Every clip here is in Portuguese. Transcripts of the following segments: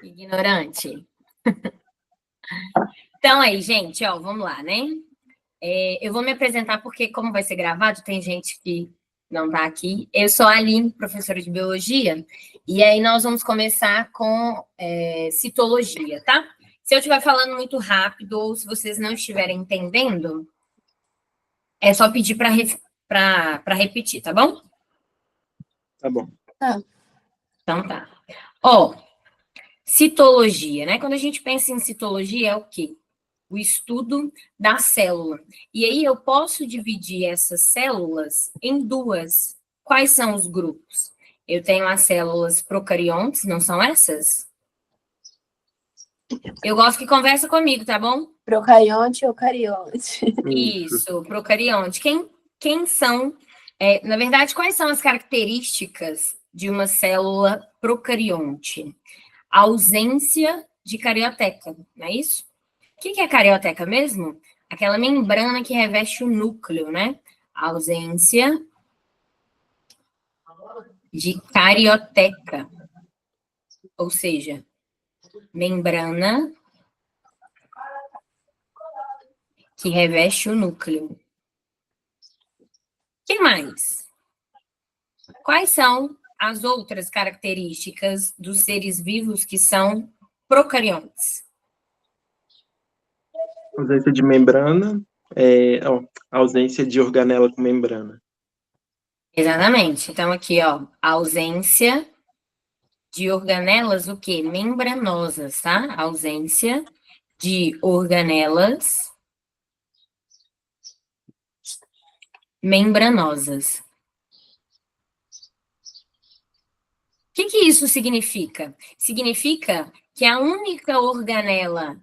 Ignorante. Então, aí, gente, ó, vamos lá, né? Eu vou me apresentar porque, como vai ser gravado, tem gente que não está aqui. Eu sou a Aline, professora de Biologia, e aí nós vamos começar com citologia, tá? Se eu estiver falando muito rápido ou se vocês não estiverem entendendo, é só pedir para repetir, tá bom? Tá bom. Então tá. Ó, citologia, né? Quando a gente pensa em citologia, é o quê? O estudo da célula. E aí eu posso dividir essas células em duas. Quais são os grupos? Eu tenho as células procariontes, não são essas? Eu gosto que conversa comigo, tá bom? Procarionte e eucarionte. Isso, procarionte. Quem são, na verdade, quais são as características de uma célula procarionte? A ausência de carioteca, não é isso? O que é carioteca mesmo? Aquela membrana que reveste o núcleo, né? A ausência de carioteca. Ou seja, membrana que reveste o núcleo. O que mais? Quais são as outras características dos seres vivos que são procariontes? Ausência de membrana, ausência de organela com membrana. Exatamente. Então, aqui, ó, ausência de organelas, o quê? Membranosas, tá? Ausência de organelas membranosas. O que isso significa? Significa que a única organela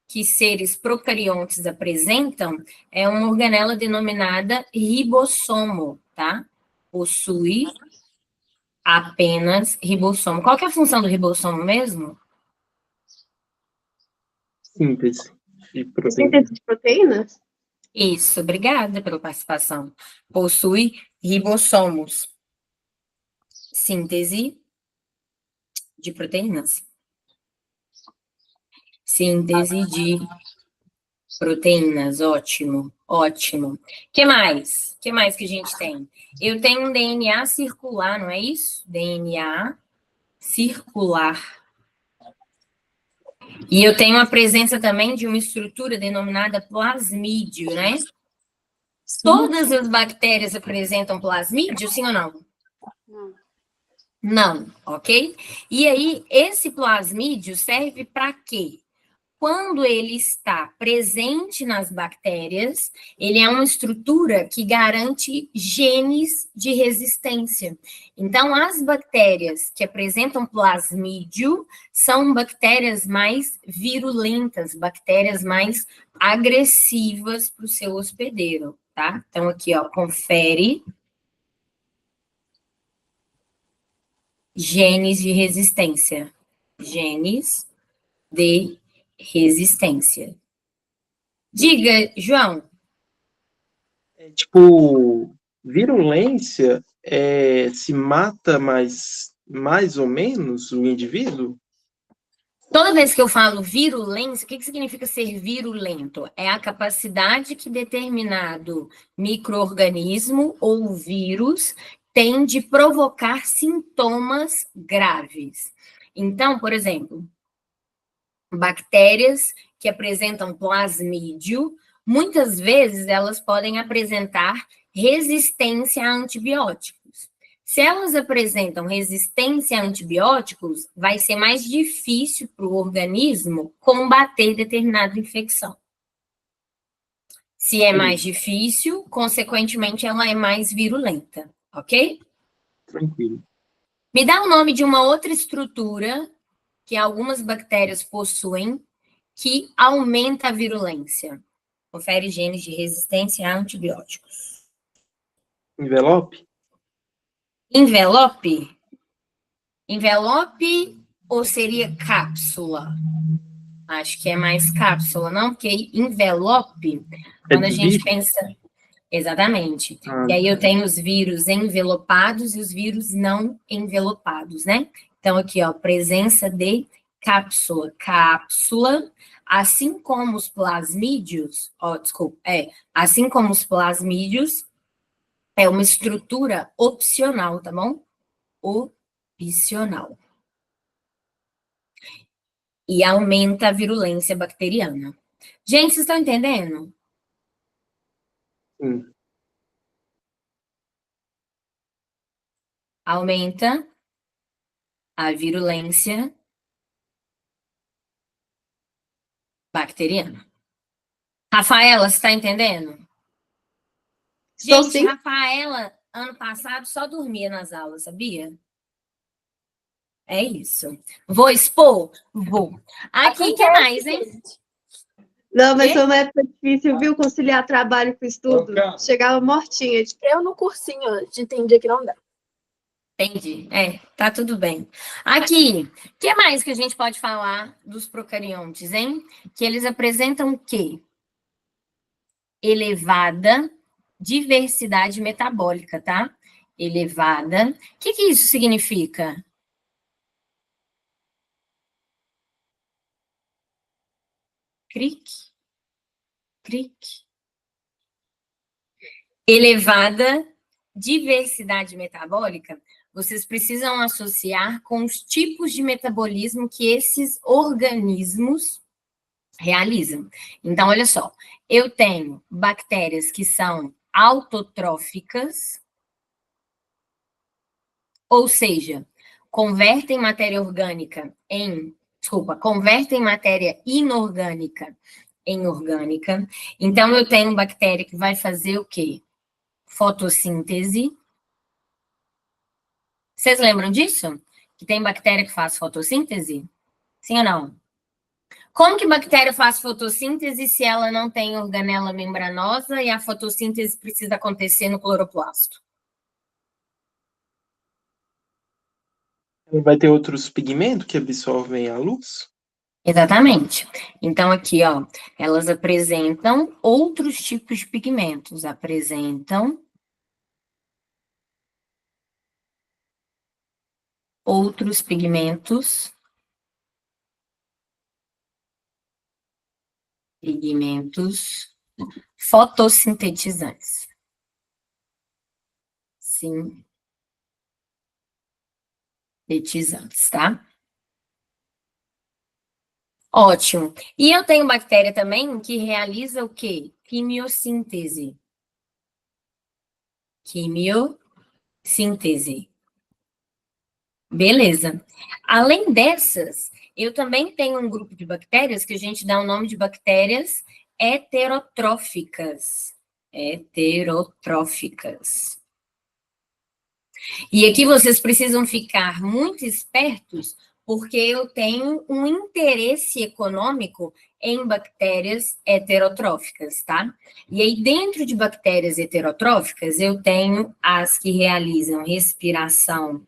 que seres procariontes apresentam é uma organela denominada ribossomo, tá? Possui apenas ribossomo. Qual que é a função do ribossomo mesmo? Síntese de proteínas. Síntese de proteínas? Isso, obrigada pela participação. Possui ribossomos. Síntese de proteínas. Síntese de proteínas, ótimo, ótimo. O que mais? O que mais que a gente tem? Eu tenho um DNA circular, não é isso? DNA circular. E eu tenho a presença também de uma estrutura denominada plasmídio, né? Todas as bactérias apresentam plasmídio, sim ou não? Não, ok? E aí, esse plasmídio serve para quê? Quando ele está presente nas bactérias, ele é uma estrutura que garante genes de resistência. Então, as bactérias que apresentam plasmídio são bactérias mais virulentas, bactérias mais agressivas para o seu hospedeiro, tá? Então, aqui, ó, confere genes de resistência. Genes de resistência. Diga, João. Virulência se mata mais ou menos o indivíduo? Toda vez que eu falo virulência, o que significa ser virulento? É a capacidade que determinado micro-organismo ou vírus tem de provocar sintomas graves. Então, por exemplo, bactérias que apresentam plasmídio, muitas vezes elas podem apresentar resistência a antibióticos. Se elas apresentam resistência a antibióticos, vai ser mais difícil para o organismo combater determinada infecção. Se é mais difícil, consequentemente, ela é mais virulenta, ok? Tranquilo. Me dá o nome de uma outra estrutura que algumas bactérias possuem que aumenta a virulência. Confere genes de resistência a antibióticos. Envelope? Envelope? Envelope ou seria cápsula? Acho que é mais cápsula, não? Porque envelope, quando a gente pensa... Exatamente. E aí eu tenho os vírus envelopados e os vírus não envelopados, né? Então, aqui, ó, presença de cápsula, cápsula, assim como os plasmídeos, assim como os plasmídeos, é uma estrutura opcional, tá bom? Opcional. E aumenta a virulência bacteriana. Gente, vocês estão entendendo? Sim. Aumenta a virulência bacteriana. Rafaela, você está entendendo? Estou Gente, sim. Rafaela, ano passado, só dormia nas aulas, sabia? É isso. Vou expor? Vou. Aqui, o que mais, hein? Não, mas Quê? foi uma época difícil, viu? Conciliar trabalho com estudo. Chegava mortinha. Eu no cursinho antes, entendi que não dá. Entendi. Tá tudo bem. Aqui, o que mais que a gente pode falar dos procariontes, hein? Que eles apresentam o quê? Elevada diversidade metabólica, tá? Elevada. O que isso significa? Cric, cric. Elevada diversidade metabólica, vocês precisam associar com os tipos de metabolismo que esses organismos realizam. Então, olha só, eu tenho bactérias que são autotróficas, ou seja, convertem matéria inorgânica em orgânica. Então, eu tenho bactéria que vai fazer o quê? Fotossíntese. Vocês lembram disso? Que tem bactéria que faz fotossíntese? Sim ou não? Como que bactéria faz fotossíntese se ela não tem organela membranosa e a fotossíntese precisa acontecer no cloroplasto? Vai ter outros pigmentos que absorvem a luz? Exatamente. Então, aqui, ó, elas apresentam outros tipos de pigmentos. Apresentam outros pigmentos. Pigmentos fotossintetizantes. Sintetizantes, tá? Ótimo. E eu tenho bactéria também que realiza o quê? Quimiossíntese. Quimiossíntese. Beleza. Além dessas, eu também tenho um grupo de bactérias que a gente dá o nome de bactérias heterotróficas. Heterotróficas. E aqui vocês precisam ficar muito espertos, porque eu tenho um interesse econômico em bactérias heterotróficas, tá? E aí, dentro de bactérias heterotróficas, eu tenho as que realizam respiração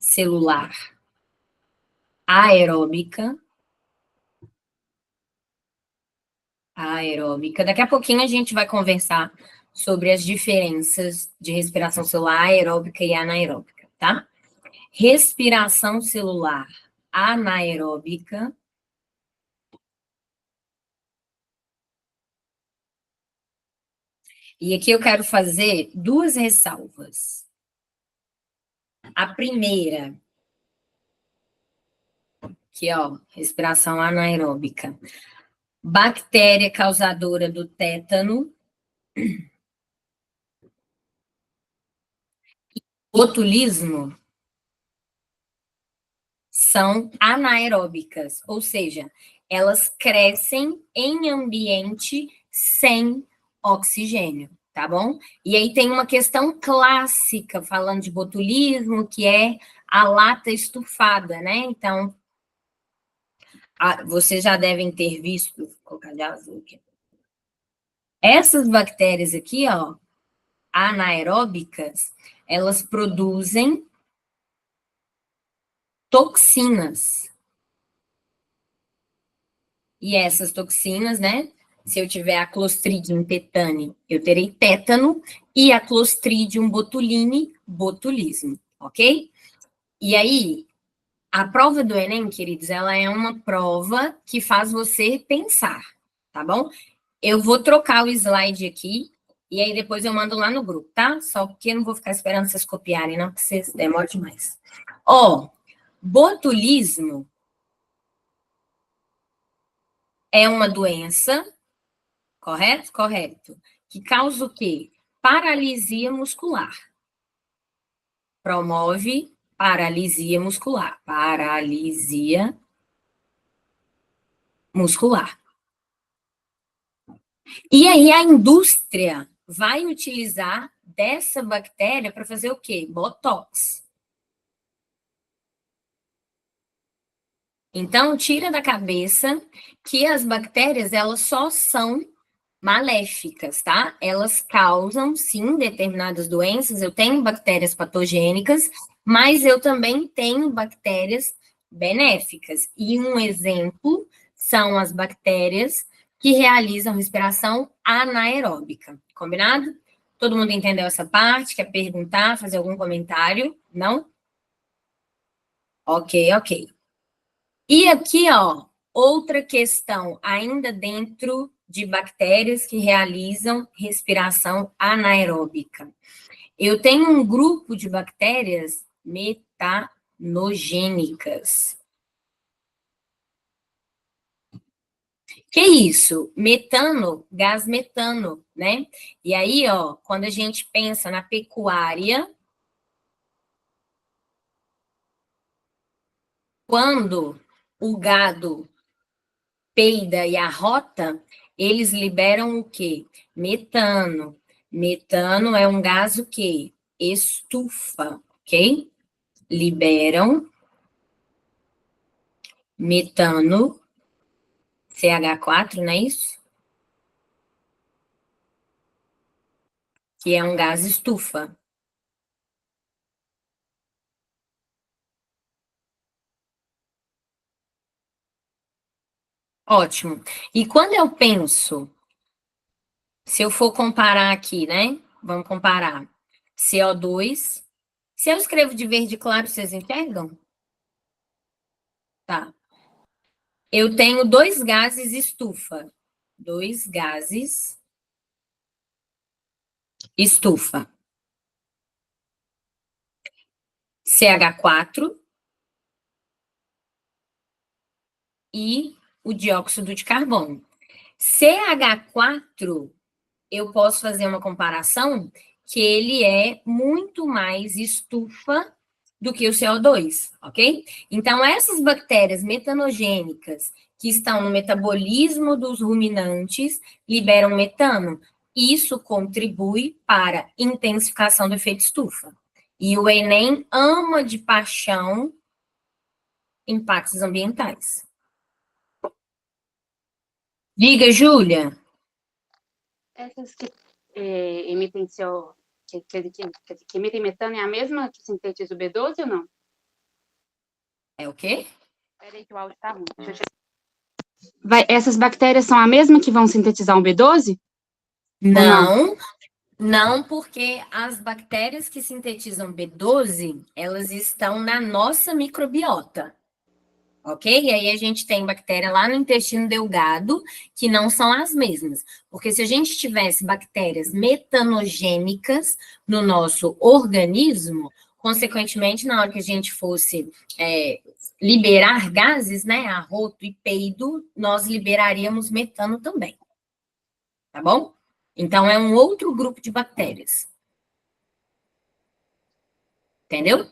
celular aeróbica. Daqui a pouquinho a gente vai conversar sobre as diferenças de respiração celular aeróbica e anaeróbica, tá? Respiração celular anaeróbica. E aqui eu quero fazer duas ressalvas. A primeira, que ó, respiração anaeróbica. Bactéria causadora do tétano, botulismo, são anaeróbicas, ou seja, elas crescem em ambiente sem oxigênio, tá bom? E aí tem uma questão clássica falando de botulismo, que é a lata estufada, né? Então, vocês já devem ter visto, vou colocar de azul aqui. Essas bactérias aqui, ó, anaeróbicas, elas produzem toxinas. E essas toxinas, né? Se eu tiver a Clostridium tetani, eu terei tétano, e a Clostridium botuline, botulismo, ok? E aí, A prova do Enem, queridos, ela é uma prova que faz você pensar, tá bom? Eu vou trocar o slide aqui, e aí depois eu mando lá no grupo, tá? Só porque eu não vou ficar esperando vocês copiarem, não, porque vocês demoram demais. Ó, botulismo é uma doença, correto? Correto. Que causa o quê? Paralisia muscular. Promove paralisia muscular. Paralisia muscular. E aí a indústria vai utilizar dessa bactéria para fazer o quê? Botox. Então, tira da cabeça que as bactérias, elas só são maléficas, tá? Elas causam, sim, determinadas doenças. Eu tenho bactérias patogênicas, mas eu também tenho bactérias benéficas. E um exemplo são as bactérias que realizam respiração anaeróbica. Combinado? Todo mundo entendeu essa parte? Quer perguntar, fazer algum comentário? Não? Ok, ok. E aqui, ó, outra questão, ainda dentro de bactérias que realizam respiração anaeróbica. Eu tenho um grupo de bactérias metanogênicas. Que isso? Metano, gás metano, né? E aí, ó, quando a gente pensa na pecuária, quando o gado peida e arrota, eles liberam o quê? Metano. Metano é um gás o quê? Estufa, ok? Liberam metano, CH4, não é isso? Que é um gás estufa. Ótimo. E quando eu penso, se eu for comparar aqui, né? Vamos comparar CO2. Se eu escrevo de verde claro, vocês enxergam? Tá. Eu tenho dois gases estufa. Dois gases estufa. CH4 e o dióxido de carbono. CH4, eu posso fazer uma comparação que ele é muito mais estufa do que o CO2, ok? Então, essas bactérias metanogênicas que estão no metabolismo dos ruminantes liberam metano. Isso contribui para a intensificação do efeito estufa. E o Enem ama de paixão impactos ambientais. Diga, Júlia. Essas que emitem CO, que emitem metano é a mesma que sintetiza o B12 ou não? É o quê? Peraí que o áudio tá ruim. Essas bactérias são a mesma que vão sintetizar um B12? Não, não, porque as bactérias que sintetizam B12, elas estão na nossa microbiota. Ok? E aí a gente tem bactéria lá no intestino delgado que não são as mesmas. Porque se a gente tivesse bactérias metanogênicas no nosso organismo, consequentemente, na hora que a gente fosse liberar gases, né, arroto e peido, nós liberaríamos metano também. Tá bom? Então, é um outro grupo de bactérias. Entendeu?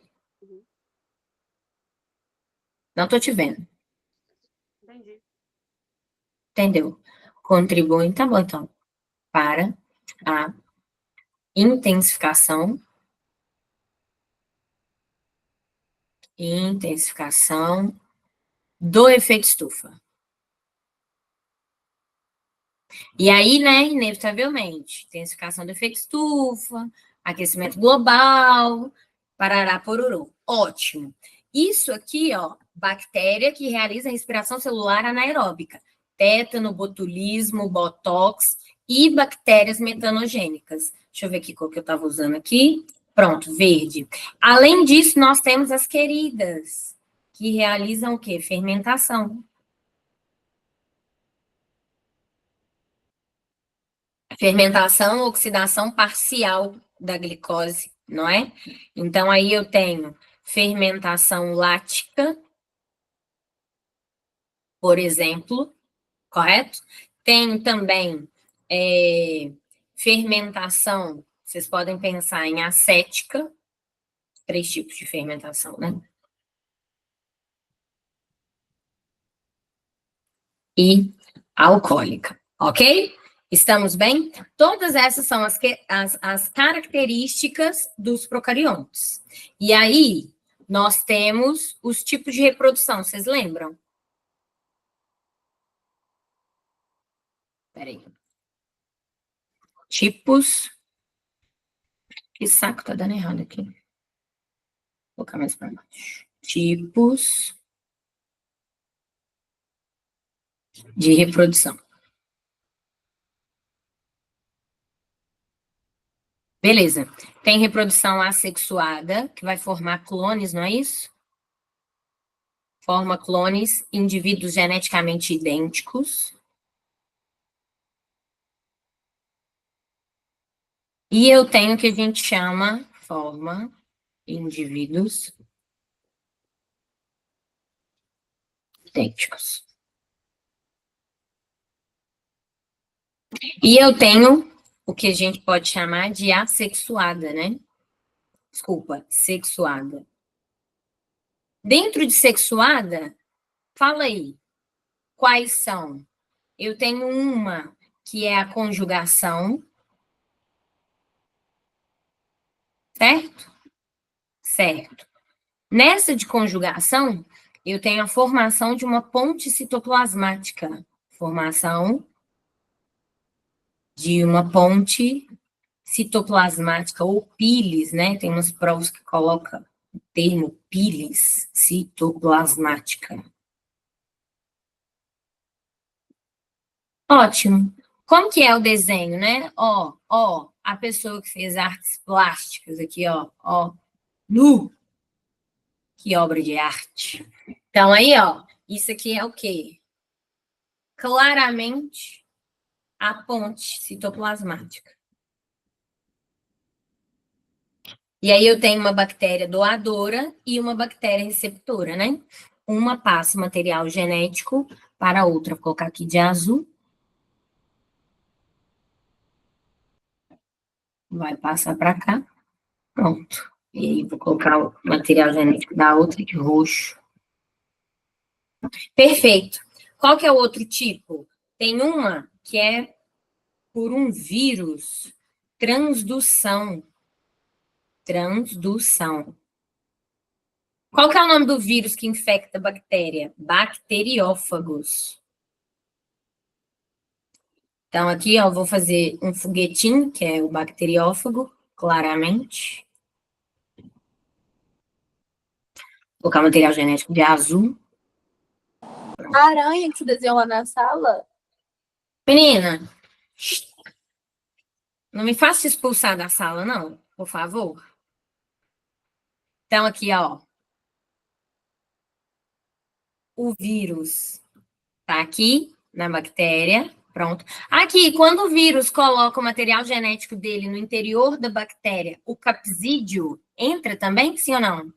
Não tô te vendo. Entendi. Entendeu? Contribuem, tá bom, então, para a intensificação do efeito estufa. E aí, né, inevitavelmente, intensificação do efeito estufa, aquecimento global, parará pororô. Ótimo. Isso aqui, ó, bactéria que realiza respiração celular anaeróbica, tétano, botulismo, botox e bactérias metanogênicas. Deixa eu ver aqui qual que eu estava usando aqui. Pronto, verde. Além disso, nós temos as queridas, que realizam o quê? Fermentação. Fermentação, oxidação parcial da glicose, não é? Então, aí eu tenho fermentação lática, por exemplo, correto? Tenho também fermentação, vocês podem pensar em acética, 3 tipos de fermentação, né? E alcoólica, ok? Estamos bem? Todas essas são as características dos procariontes. E aí, nós temos os tipos de reprodução, vocês lembram? Peraí. Tipos. Que saco, tá dando errado aqui. Vou colocar mais para baixo. Tipos de reprodução. Beleza. Tem reprodução assexuada, que vai formar clones, não é isso? Forma clones, indivíduos geneticamente idênticos. E eu tenho o que a gente chama, forma, indivíduos idênticos. E eu tenho o que a gente pode chamar de assexuada, né? Desculpa, sexuada. Dentro de sexuada, fala aí, quais são? Eu tenho uma que é a conjugação, certo? Certo. Nessa de conjugação, eu tenho a formação de uma ponte citoplasmática. Formação de uma ponte citoplasmática, ou pilis, né? Tem umas provas que colocam o termo pilis citoplasmática. Ótimo. Como que é o desenho, né? Ó, a pessoa que fez artes plásticas aqui, ó. Que obra de arte. Então, aí, ó, isso aqui é o quê? Claramente a ponte citoplasmática. E aí eu tenho uma bactéria doadora e uma bactéria receptora, né? Uma passa o material genético para a outra. Vou colocar aqui de azul. Vai passar para cá. Pronto. E aí vou colocar o material genético da outra de roxo. Perfeito. Qual que é o outro tipo? Tem uma que é por um vírus, transdução. Transdução. Qual que é o nome do vírus que infecta a bactéria? Bacteriófagos. Então, aqui, ó, vou fazer um foguetinho, que é o bacteriófago, claramente. Vou colocar material genético de azul. A aranha que você desenhou lá na sala? Menina, não me faça expulsar da sala, não, por favor. Então, aqui, ó. O vírus tá aqui na bactéria. Pronto. Aqui, quando o vírus coloca o material genético dele no interior da bactéria, o capsídeo entra também, sim ou não?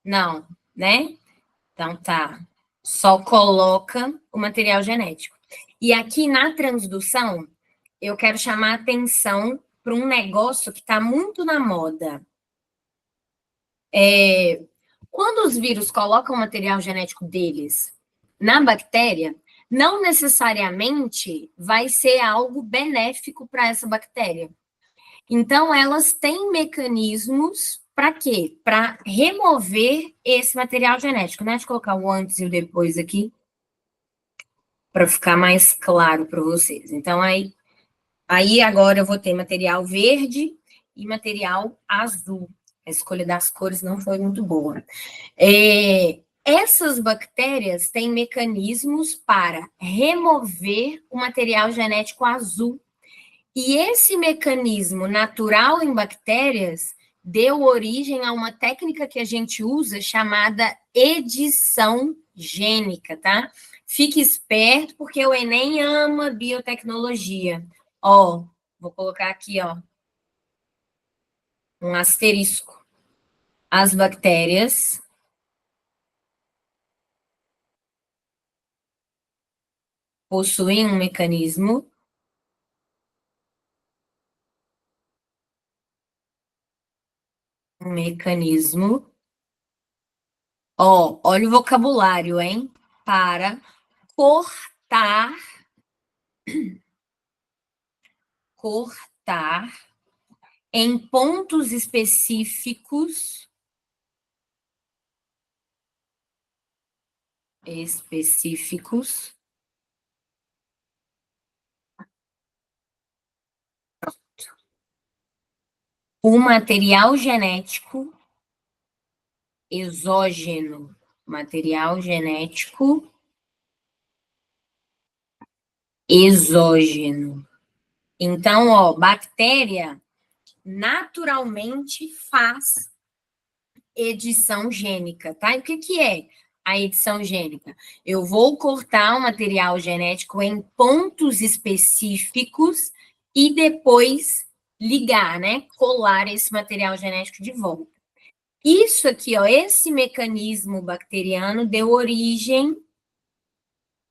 Não, né? Então, tá. Só coloca o material genético. E aqui na transdução, eu quero chamar a atenção para um negócio que está muito na moda. Quando os vírus colocam o material genético deles na bactéria, não necessariamente vai ser algo benéfico para essa bactéria. Então, elas têm mecanismos para quê? Para remover esse material genético, né? Deixa eu colocar o antes e o depois aqui, para ficar mais claro para vocês. Então, aí agora eu vou ter material verde e material azul. A escolha das cores não foi muito boa. Essas bactérias têm mecanismos para remover o material genético azul. E esse mecanismo natural em bactérias deu origem a uma técnica que a gente usa chamada edição gênica, tá? Fique esperto, porque o Enem ama biotecnologia. Ó, vou colocar aqui, ó, um asterisco. As bactérias possuem um mecanismo ó, olha o vocabulário, hein? Para cortar em pontos específicos o material genético exógeno, material genético exógeno. Então, ó, bactéria naturalmente faz edição gênica, tá? E o que que é a edição gênica? Eu vou cortar o material genético em pontos específicos e depois ligar, né? Colar esse material genético de volta. Isso aqui, ó, esse mecanismo bacteriano deu origem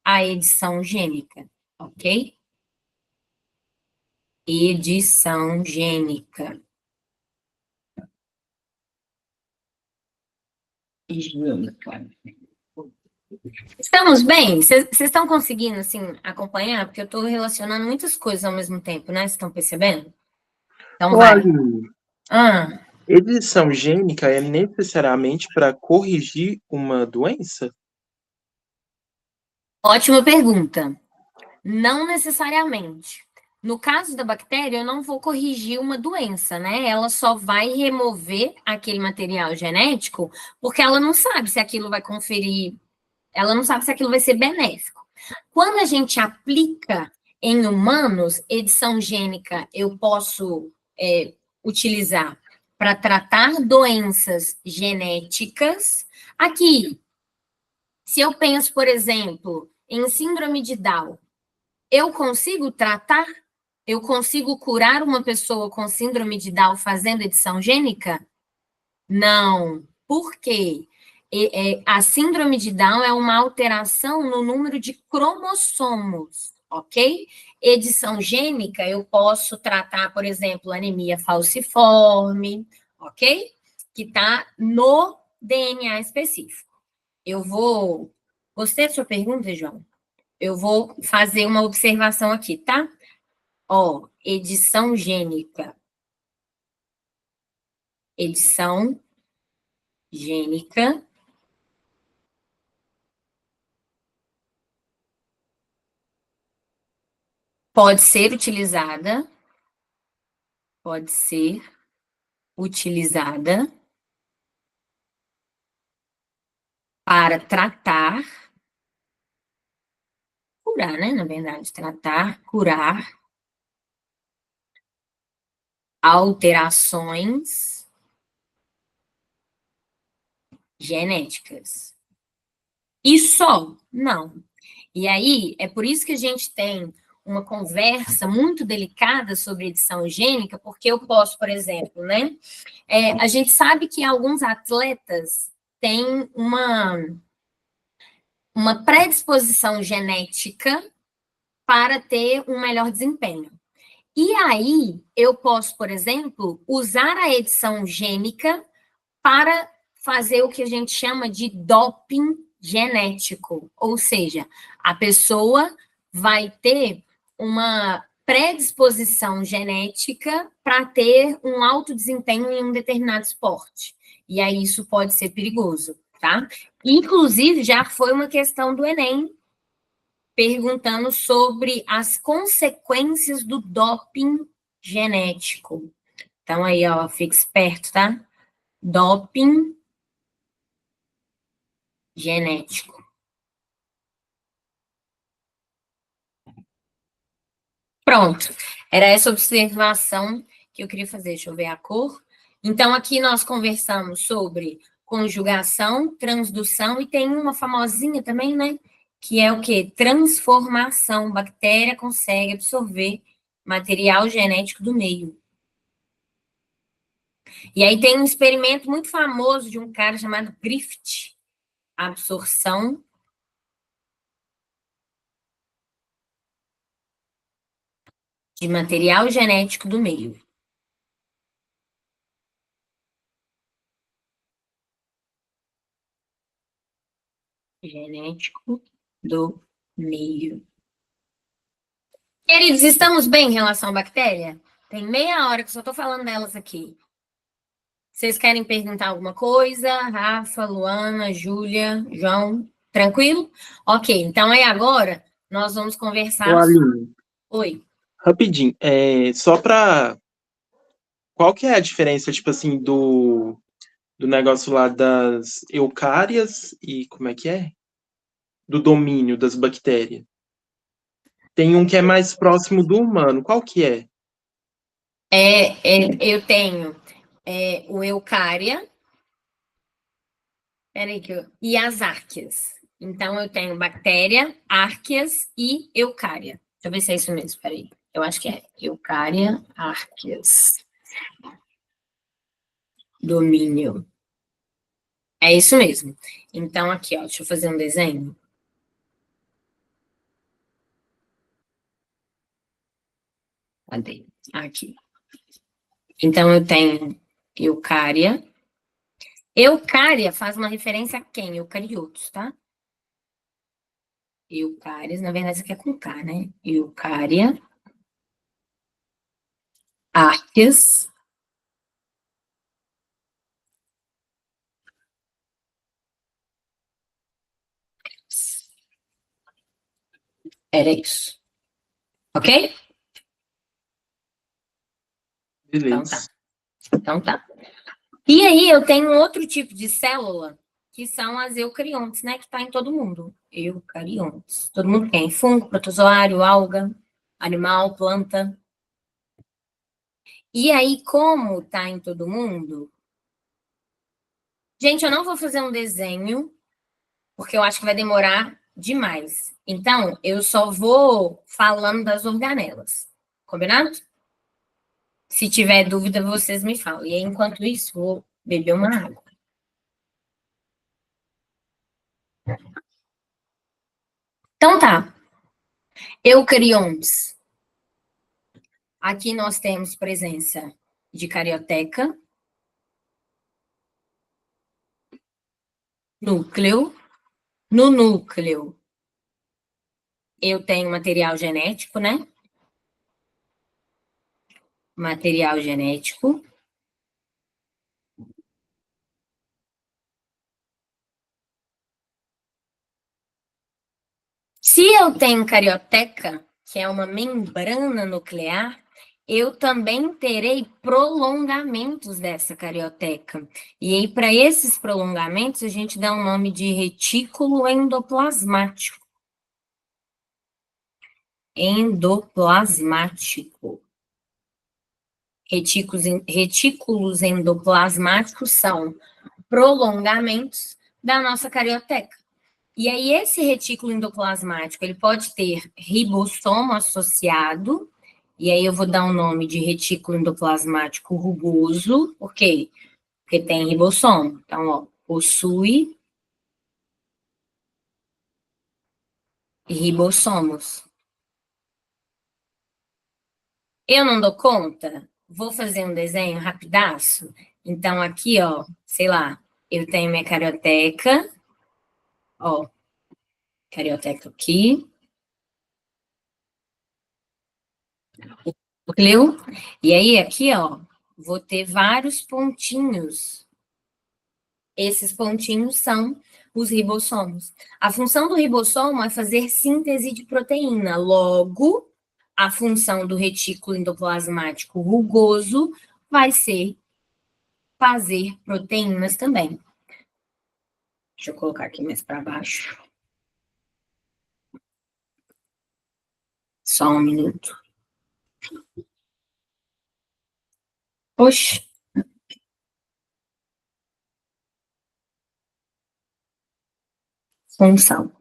à edição gênica, ok? Edição gênica. Estamos bem? Vocês estão conseguindo, assim, acompanhar? Porque eu estou relacionando muitas coisas ao mesmo tempo, né? Vocês estão percebendo? Então, vai. Edição gênica é necessariamente para corrigir uma doença? Ótima pergunta. Não necessariamente. No caso da bactéria, eu não vou corrigir uma doença, né? Ela só vai remover aquele material genético, porque ela não sabe se aquilo vai conferir, ela não sabe se aquilo vai ser benéfico. Quando a gente aplica em humanos, edição gênica, eu posso utilizar para tratar doenças genéticas. Aqui, se eu penso, por exemplo, em síndrome de Down, eu consigo tratar? Eu consigo curar uma pessoa com síndrome de Down fazendo edição gênica? Não. Por quê? A síndrome de Down é uma alteração no número de cromossomos, ok? Edição gênica, eu posso tratar, por exemplo, anemia falciforme, ok? Que está no DNA específico. Gostei da sua pergunta, João? Eu vou fazer uma observação aqui, tá? Ó, edição gênica. Edição gênica pode ser utilizada para tratar, curar, né? Na verdade, tratar, curar alterações genéticas. E só? Não. E aí, é por isso que a gente tem uma conversa muito delicada sobre edição gênica, porque eu posso, por exemplo, né? A gente sabe que alguns atletas têm uma predisposição genética para ter um melhor desempenho. E aí, eu posso, por exemplo, usar a edição gênica para fazer o que a gente chama de doping genético, ou seja, a pessoa vai ter uma predisposição genética para ter um alto desempenho em um determinado esporte. E aí isso pode ser perigoso, tá? Inclusive, já foi uma questão do Enem, perguntando sobre as consequências do doping genético. Então aí, ó, fique esperto, tá? Doping genético. Pronto. Era essa observação que eu queria fazer. Deixa eu ver a cor. Então, aqui nós conversamos sobre conjugação, transdução, e tem uma famosinha também, né? Que é o quê? Transformação. Bactéria consegue absorver material genético do meio. E aí tem um experimento muito famoso de um cara chamado Griffith. Absorção de material genético do meio. Genético do meio. Queridos, estamos bem em relação à bactéria? Tem meia hora que só estou falando delas aqui. Vocês querem perguntar alguma coisa? Rafa, Luana, Júlia, João, tranquilo? Ok, então aí agora nós vamos Ô, conversar. Aline, Oi. rapidinho, só pra... Qual que é a diferença, tipo assim, do negócio lá das eucárias e como é que é? Do domínio das bactérias. Tem um que é mais próximo do humano. Qual que é? Eu tenho o eucária, e as árqueas. Então, eu tenho bactéria, árqueas e eucária. Deixa eu ver se é isso mesmo, peraí. Eu acho que é eucária, árqueas. Domínio. É isso mesmo. Então, aqui, ó, deixa eu fazer um desenho. Cadê? Aqui. Então, eu tenho eucária. Eucária faz uma referência a quem? Eucariotos, tá? Eucárias, na verdade, isso aqui é com K, né? Eucária. Árqueas. Era isso. Ok? Beleza. Então tá. E aí eu tenho outro tipo de célula, que são as eucariontes, né? Que está em todo mundo. Eucariontes. Todo mundo tem fungo, protozoário, alga, animal, planta. E aí, como está em todo mundo... Gente, eu não vou fazer um desenho, porque eu acho que vai demorar demais. Então, eu só vou falando das organelas. Combinado? Se tiver dúvida, vocês me falam. E aí, enquanto isso, vou beber uma água. Então tá. Eucariontes. Aqui nós temos presença de carioteca, núcleo. No núcleo, eu tenho material genético, né? Material genético. Se eu tenho carioteca, que é uma membrana nuclear, eu também terei prolongamentos dessa carioteca. E aí, para esses prolongamentos, a gente dá um nome de retículo endoplasmático. Endoplasmático. Retículos endoplasmáticos são prolongamentos da nossa carioteca. E aí, esse retículo endoplasmático, ele pode ter ribossomo associado, e aí eu vou dar um nome de retículo endoplasmático rugoso, por quê? Porque tem ribossomo. Então, ó, possui ribossomos. Eu não dou conta? Vou fazer um desenho rapidaço? Então, aqui, ó, sei lá, eu tenho minha carioteca, ó, carioteca aqui, núcleo, e aí aqui, ó, vou ter vários pontinhos. Esses pontinhos são os ribossomos. A função do ribossomo é fazer síntese de proteína. Logo, a função do retículo endoplasmático rugoso vai ser fazer proteínas também. Deixa eu colocar aqui mais para baixo. Só um minuto. Oxe. função.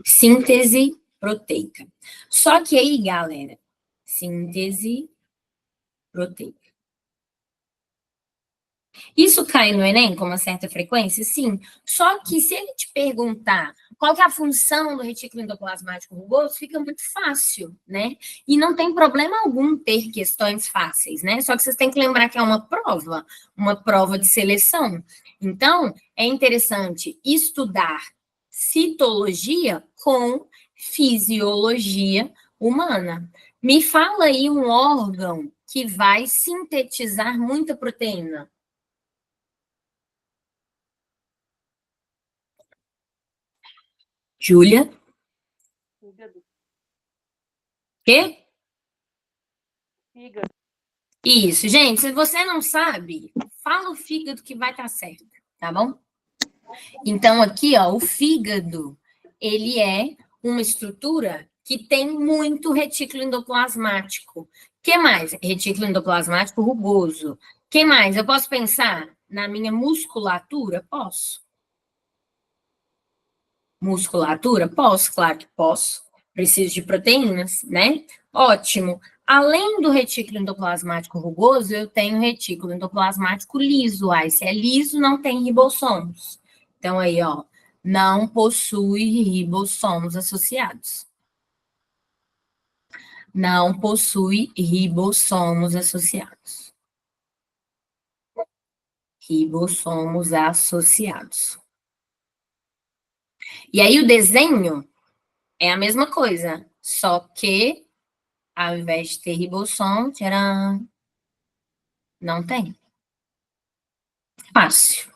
Síntese proteica. Só que aí, galera, síntese proteica. Isso cai no Enem com uma certa frequência? Sim. Só que se ele te perguntar qual que é a função do retículo endoplasmático rugoso, fica muito fácil, né? E não tem problema algum ter questões fáceis, né? Só que vocês têm que lembrar que é uma prova de seleção. Então, é interessante estudar citologia com fisiologia humana. Me fala aí um órgão que vai sintetizar muita proteína. Júlia? Fígado. Quê? Fígado. Isso, gente, se você não sabe, fala o fígado que vai estar certo, tá bom? Então, aqui, ó, o fígado, ele é uma estrutura que tem muito retículo endoplasmático. Que mais? Retículo endoplasmático rugoso. Que mais? Eu posso pensar na minha musculatura? Posso. Musculatura? Posso, claro que posso. Preciso de proteínas, né? Ótimo. Além do retículo endoplasmático rugoso, eu tenho retículo endoplasmático liso. Ah, se é liso, não tem ribossomos. Então, aí, ó, não possui ribossomos associados. Não possui ribossomos associados. Ribossomos associados. E aí, o desenho é a mesma coisa, só que ao invés de ter ribossom, tcharam, não tem. Fácil.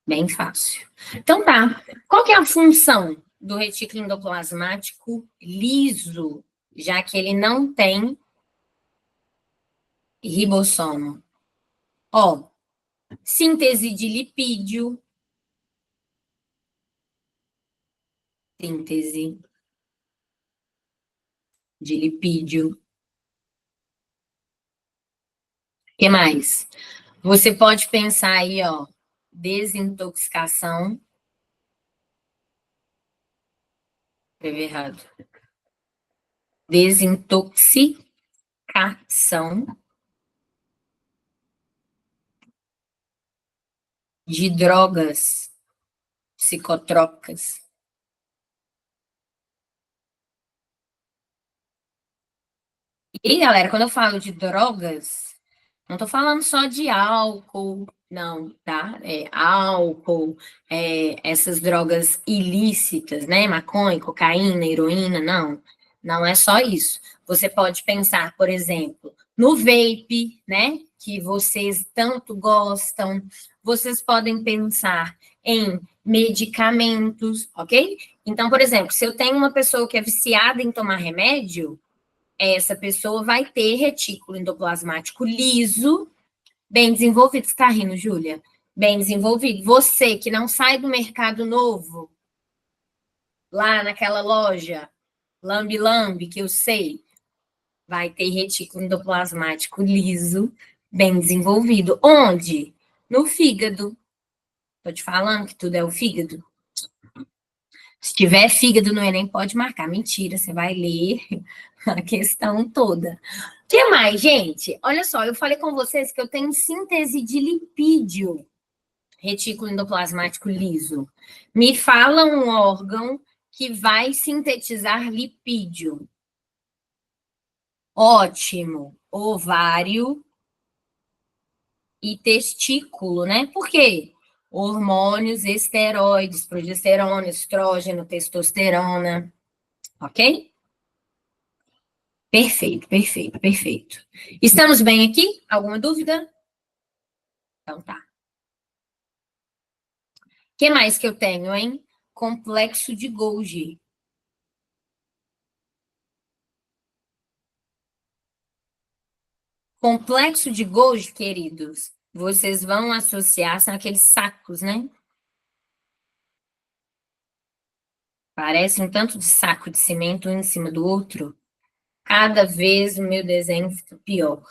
Bem fácil. Então tá. Qual que é a função do retículo endoplasmático liso, já que ele não tem ribossomo? Ó, síntese de lipídio. Síntese de lipídio. O que mais? Você pode pensar aí, ó, desintoxicação. Escrevi errado. Desintoxicação de drogas psicotrópicas. E, galera, quando eu falo de drogas, não tô falando só de álcool, não, tá? Álcool, essas drogas ilícitas, né? Maconha, cocaína, heroína, não. Não é só isso. Você pode pensar, por exemplo, no vape, né? Que vocês tanto gostam. Vocês podem pensar em medicamentos, ok? Então, por exemplo, se eu tenho uma pessoa que é viciada em tomar remédio, essa pessoa vai ter retículo endoplasmático liso, bem desenvolvido. Você está rindo, Júlia? Bem desenvolvido. Você que não sai do Mercado Novo, lá naquela loja, lambe-lambe, que eu sei, vai ter retículo endoplasmático liso, bem desenvolvido. Onde? No fígado. Estou te falando que tudo é o fígado. Se tiver fígado no Enem, pode marcar. Mentira, você vai ler a questão toda. O que mais, gente? Olha só, eu falei com vocês que eu tenho síntese de lipídio, retículo endoplasmático liso. Me fala um órgão que vai sintetizar lipídio. Ótimo. Ovário e testículo, né? Por quê? Hormônios, esteroides, progesterona, estrógeno, testosterona. Ok? Perfeito, perfeito, perfeito. Estamos bem aqui? Alguma dúvida? Então tá. O que mais que eu tenho, hein? Complexo de Golgi. Complexo de Golgi, queridos, vocês vão associar, são aqueles sacos, né? Parece um tanto de saco de cimento um em cima do outro. Cada vez o meu desenho fica pior.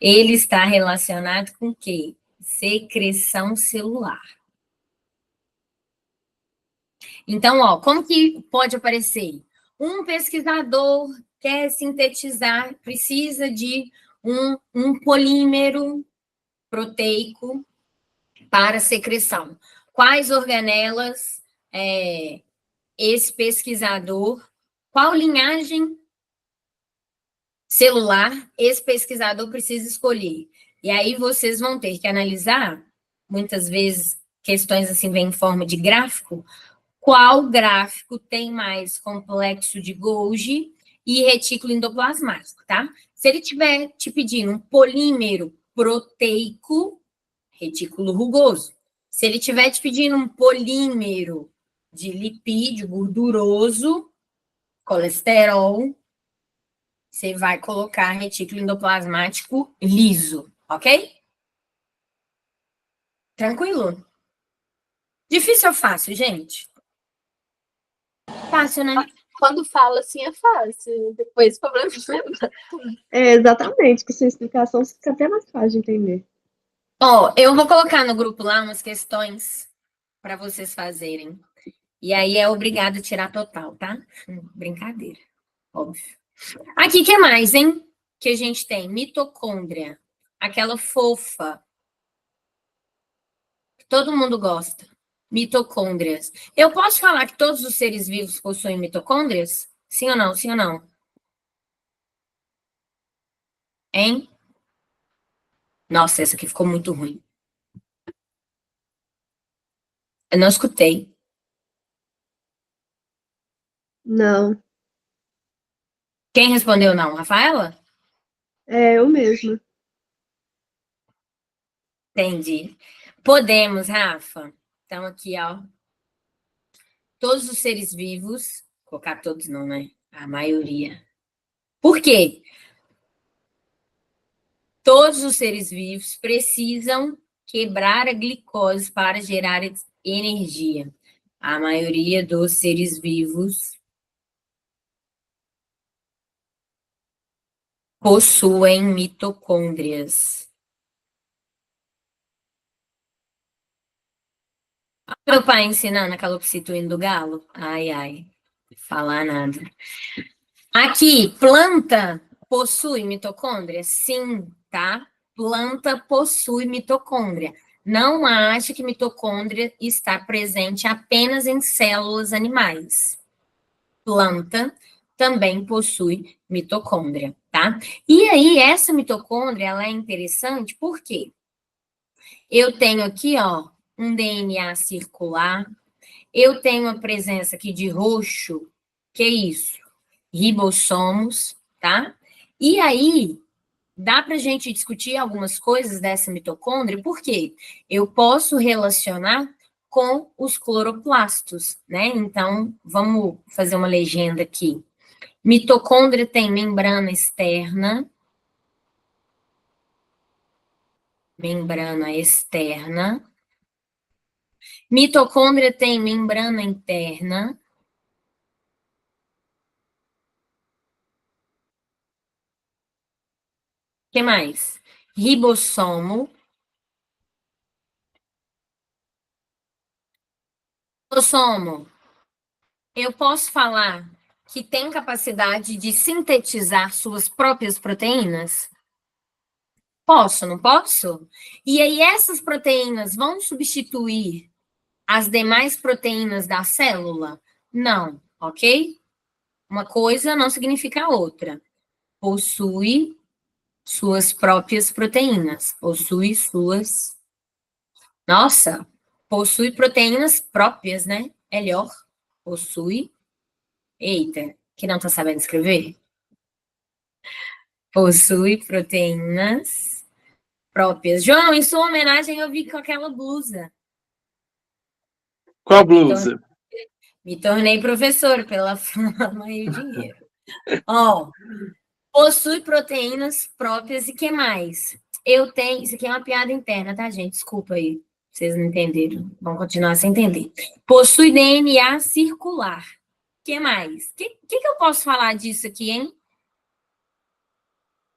Ele está relacionado com o quê? Secreção celular. Então, ó, como que pode aparecer? Um pesquisador quer sintetizar, precisa de um polímero proteico para secreção. Quais organelas esse pesquisador, qual linhagem celular esse pesquisador precisa escolher? E aí vocês vão ter que analisar, muitas vezes questões assim vêm em forma de gráfico, qual gráfico tem mais complexo de Golgi e retículo endoplasmático, tá? Se ele tiver te pedindo um polímero proteico, retículo rugoso. Se ele tiver te pedindo um polímero de lipídio gorduroso, colesterol, você vai colocar retículo endoplasmático liso, ok? Tranquilo? Difícil ou fácil, gente? Fácil, né? Quando fala assim é fácil, depois o problema é exatamente, com sua explicação fica até mais fácil de entender. Ó, eu vou colocar no grupo lá umas questões para vocês fazerem. E aí é obrigado a tirar total, tá? Brincadeira, óbvio. Aqui, o que mais, hein? Que a gente tem mitocôndria, aquela fofa, que todo mundo gosta. Mitocôndrias. Eu posso falar que todos os seres vivos possuem mitocôndrias? Sim ou não? Sim ou não? Hein? Nossa, essa aqui ficou muito ruim. Eu não escutei. Não, Quem respondeu não? Rafaela? é eu mesma. Entendi. Podemos, Rafa. Então, aqui, ó. Todos os seres vivos, colocar todos não, né? A maioria. Por quê? Todos os seres vivos precisam quebrar a glicose para gerar energia. A maioria dos seres vivos possuem mitocôndrias. Meu pai ensinando a calopsita do galo? Ai, ai. Falar nada. Aqui, planta possui mitocôndria? Sim, tá? Planta possui mitocôndria. Não ache que mitocôndria está presente apenas em células animais. Planta também possui mitocôndria, tá? E aí, essa mitocôndria, ela é interessante porque eu tenho aqui, ó, um DNA circular, eu tenho a presença aqui de roxo, que é isso? Ribossomos, tá? E aí, dá para a gente discutir algumas coisas dessa mitocôndria, porque eu posso relacionar com os cloroplastos, né? Então, vamos fazer uma legenda aqui. Mitocôndria tem membrana externa, membrana externa. Mitocôndria tem membrana interna. O que mais? Ribossomo. Ribossomo, eu posso falar que tem capacidade de sintetizar suas próprias proteínas? Posso, não posso? E aí essas proteínas vão substituir as demais proteínas da célula? Não, ok? Uma coisa não significa a outra. Possui suas próprias proteínas. Possui suas. Nossa, possui proteínas próprias, né? Melhor. Possui. Eita, que não tá sabendo escrever? Possui proteínas próprias. João, em sua homenagem, eu vi com aquela blusa. Qual blusa? Me tornei professor pela fama e o dinheiro. Ó, possui proteínas próprias e que mais? Eu tenho. Isso aqui é uma piada interna, tá, gente? Desculpa aí. Vocês não entenderam. Vão continuar sem entender. Possui DNA circular. O que mais? O que eu posso falar disso aqui, hein?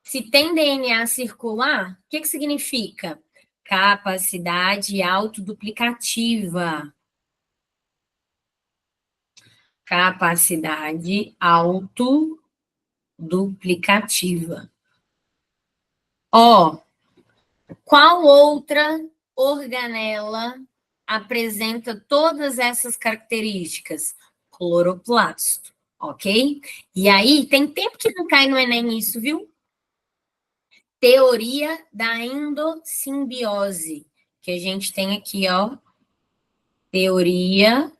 Se tem DNA circular, o que significa? Capacidade autoduplicativa. Capacidade autoduplicativa. Ó, qual outra organela apresenta todas essas características? Cloroplasto, ok? E aí, tem tempo que não cai no Enem isso, viu? Teoria da endossimbiose, que a gente tem aqui, ó. Teoria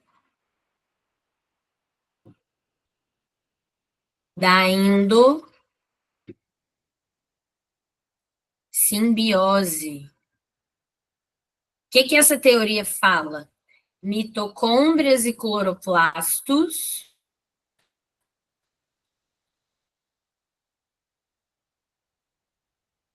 da endossimbiose. O que essa teoria fala? Mitocôndrias e cloroplastos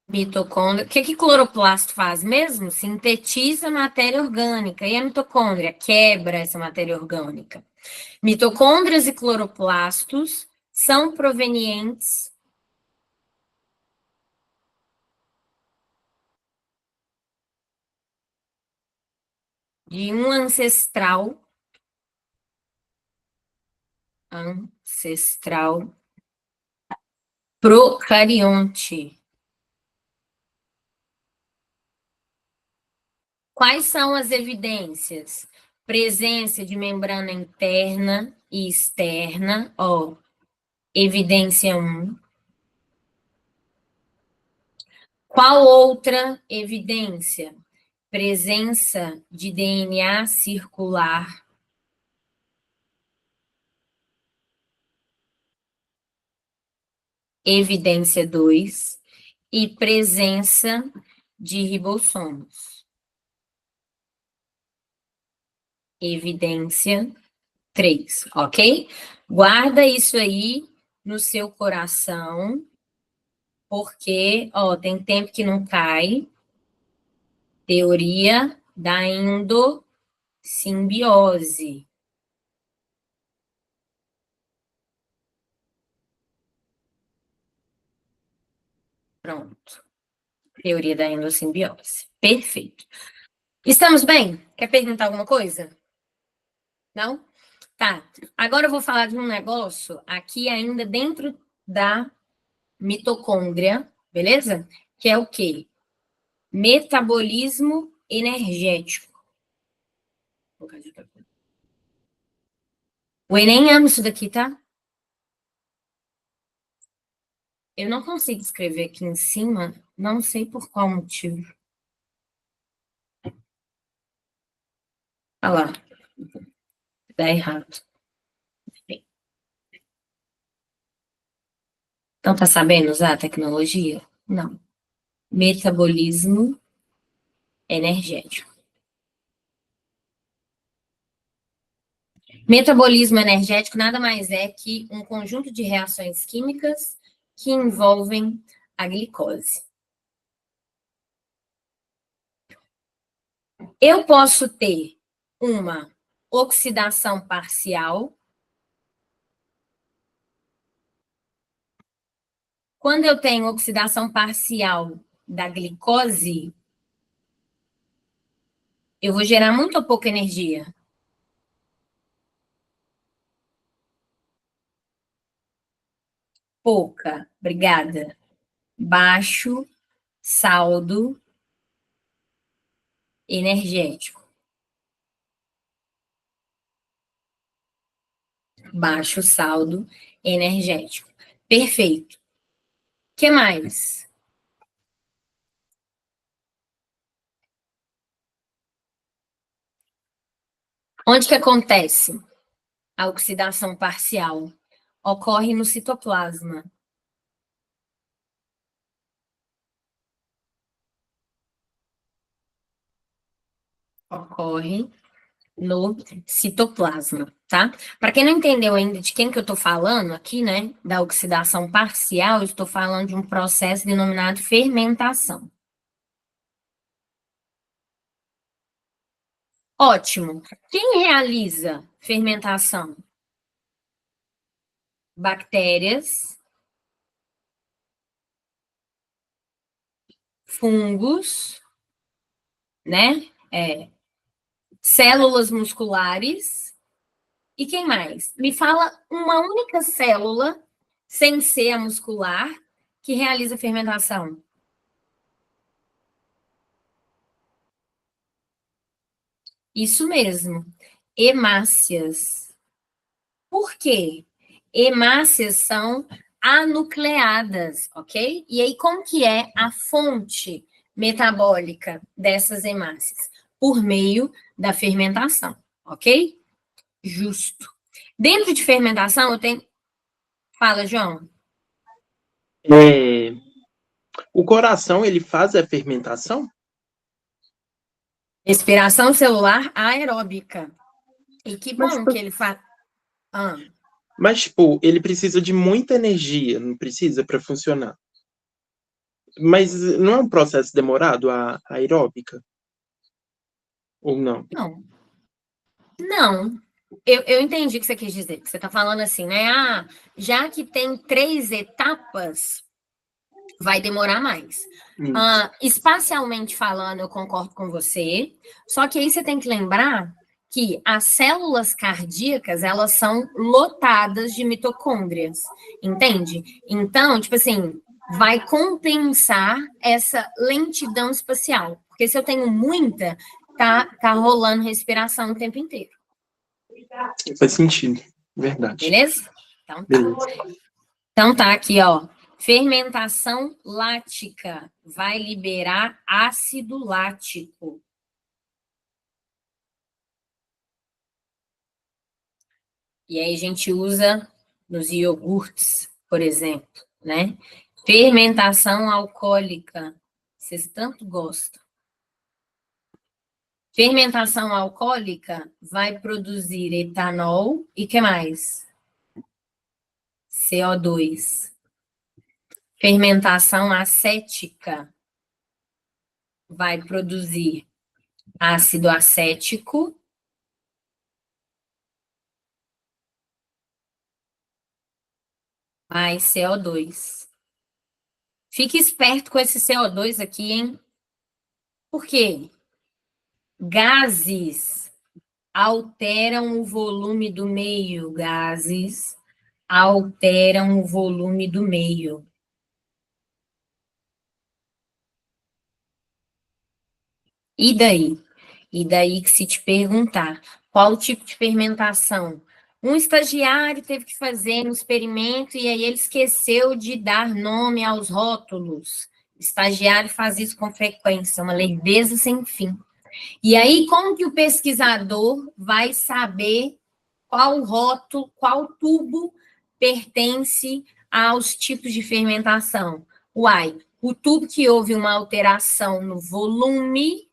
mitocôndria. O que cloroplasto faz mesmo? Sintetiza matéria orgânica. E a mitocôndria? Quebra essa matéria orgânica. Mitocôndrias e cloroplastos são provenientes de um ancestral procarionte. Quais são as evidências? Presença de membrana interna e externa, ó, evidência 1. Qual outra evidência? Presença de DNA circular. Evidência 2. E presença de ribossomos. Evidência 3, ok? Guarda isso aí no seu coração, porque, ó, tem tempo que não cai. Teoria da endossimbiose. Pronto. Teoria da endossimbiose. Perfeito. Estamos bem? Quer perguntar alguma coisa? Não? Tá. Agora eu vou falar de um negócio aqui ainda dentro da mitocôndria, beleza? Que é o quê? Metabolismo energético. O Enem ama isso daqui, tá? Eu não consigo escrever aqui em cima, não sei por qual motivo. Olha lá. Dá errado. Então, tá sabendo usar a tecnologia? Não. Metabolismo energético. Metabolismo energético nada mais é que um conjunto de reações químicas que envolvem a glicose. Eu posso ter uma oxidação parcial. Quando eu tenho oxidação parcial da glicose, eu vou gerar muito ou pouca energia? Pouca, obrigada. Baixo saldo energético. Baixo saldo energético. Perfeito. O que mais? Onde que acontece a oxidação parcial? Ocorre no citoplasma. Ocorre no citoplasma, tá? Para quem não entendeu ainda de quem que eu estou falando aqui, né, da oxidação parcial, eu estou falando de um processo denominado fermentação. Ótimo. Quem realiza fermentação? Bactérias fungos, né? Células musculares. E quem mais? Me fala uma única célula, sem ser a muscular, que realiza fermentação. Isso mesmo, hemácias. Por quê? Hemácias são anucleadas, ok? E aí, como que é a fonte metabólica dessas hemácias? Por meio da fermentação, ok? Justo. Dentro de fermentação, eu tenho... Fala, João. O coração, ele faz a fermentação? Respiração celular aeróbica. E que Mas, bom tipo, que ele faz... Mas, tipo, ele precisa de muita energia, não precisa para funcionar. Mas não é um processo demorado, a aeróbica? Ou não? Não. Não. Eu entendi o que você quis dizer. Que você está falando assim, né? Já que tem 3 etapas, vai demorar mais. Espacialmente falando, eu concordo com você. Só que aí você tem que lembrar que as células cardíacas, elas são lotadas de mitocôndrias, entende? Então, tipo assim, vai compensar essa lentidão espacial. Porque se eu tenho muita, tá rolando respiração o tempo inteiro. Faz sentido, verdade. Beleza? Então tá. Beleza. Então tá aqui, ó. Fermentação lática vai liberar ácido lático. E aí a gente usa nos iogurtes, por exemplo, né? Fermentação alcoólica. Vocês tanto gostam. Fermentação alcoólica vai produzir etanol e o que mais? CO2. Fermentação acética vai produzir ácido acético mais CO2. Fique esperto com esse CO2 aqui, hein? Por quê? Gases alteram o volume do meio. Gases alteram o volume do meio. E daí? E daí que se te perguntar qual o tipo de fermentação? Um estagiário teve que fazer um experimento e aí ele esqueceu de dar nome aos rótulos. O estagiário faz isso com frequência, uma lerdeza sem fim. E aí, como que o pesquisador vai saber qual rótulo, qual tubo pertence aos tipos de fermentação? Uai, o tubo que houve uma alteração no volume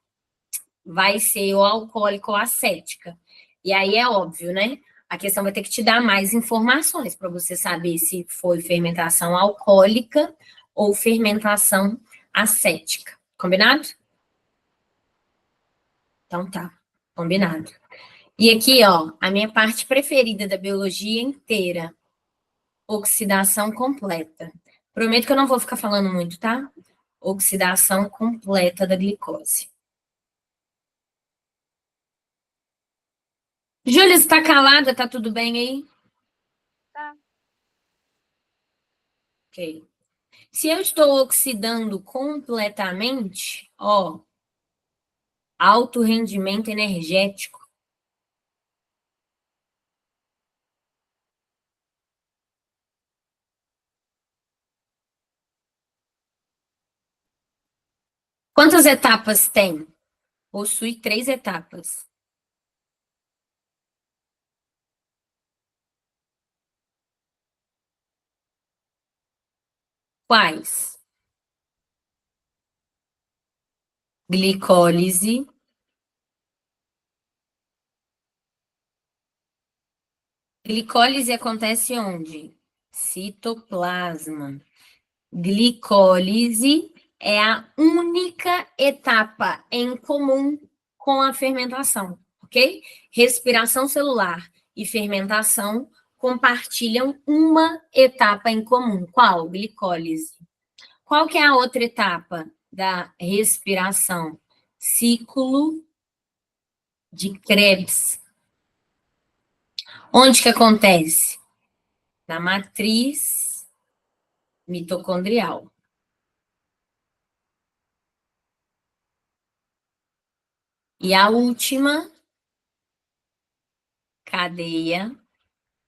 vai ser ou alcoólica ou acética. E aí é óbvio, né? A questão vai ter que te dar mais informações para você saber se foi fermentação alcoólica ou fermentação acética. Combinado? Então tá, combinado. E aqui, ó, a minha parte preferida da biologia inteira. Oxidação completa. Prometo que eu não vou ficar falando muito, tá? Oxidação completa da glicose. Júlia, você tá calada? Tá tudo bem aí? Tá. Ok. Se eu estou oxidando completamente, ó, alto rendimento energético. Quantas etapas tem? Possui 3 etapas. Quais? Glicólise. Glicólise acontece onde? Citoplasma. Glicólise é a única etapa em comum com a fermentação, ok? Respiração celular e fermentação compartilham uma etapa em comum. Qual? Glicólise. Qual que é a outra etapa? da respiração. Ciclo de Krebs. Onde que acontece? Na matriz mitocondrial. E a última, cadeia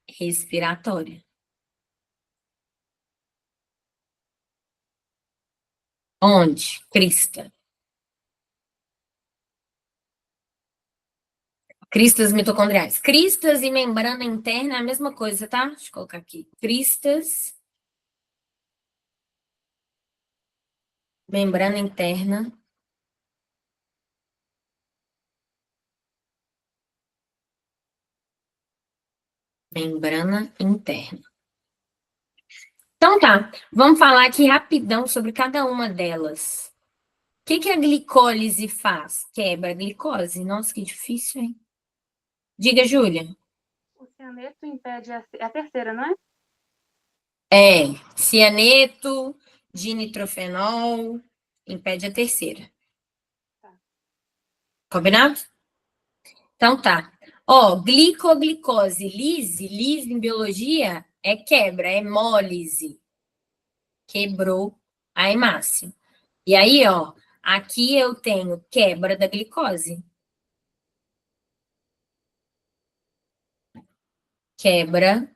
respiratória. Onde? Crista. Cristas mitocondriais. Cristas e membrana interna é a mesma coisa, tá? Deixa eu colocar aqui. Cristas, membrana interna. Membrana interna. Então tá, vamos falar aqui rapidão sobre cada uma delas. O que a glicólise faz? Quebra a glicose. Nossa, que difícil, hein? Diga, Júlia. O cianeto impede a terceira, não é? É, cianeto, dinitrofenol, impede a terceira. Tá. Combinado? Então tá. Ó, glicoglicose, lise em biologia é quebra, é hemólise. Quebrou a hemácia. E aí, ó, aqui eu tenho quebra da glicose. Quebra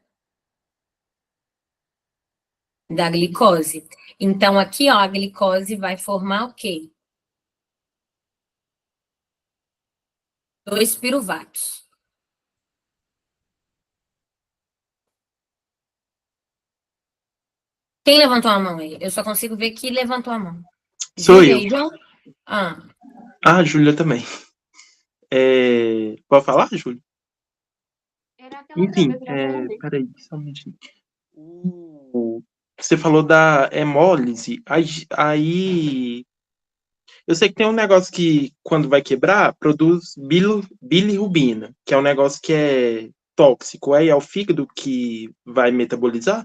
da glicose. Então, aqui, ó, a glicose vai formar o quê? 2 piruvatos. Quem levantou a mão aí? Eu só consigo ver que levantou a mão. Sou Júlia eu. e João? Ah, Ah, Júlia também. Pode falar, Júlia? Era aquela outra Enfim, vez, eu já lembrei. peraí, só um minutinho. Você falou da hemólise, aí eu sei que tem um negócio que, quando vai quebrar, produz bilirrubina, que é um negócio que é tóxico, aí é o fígado que vai metabolizar?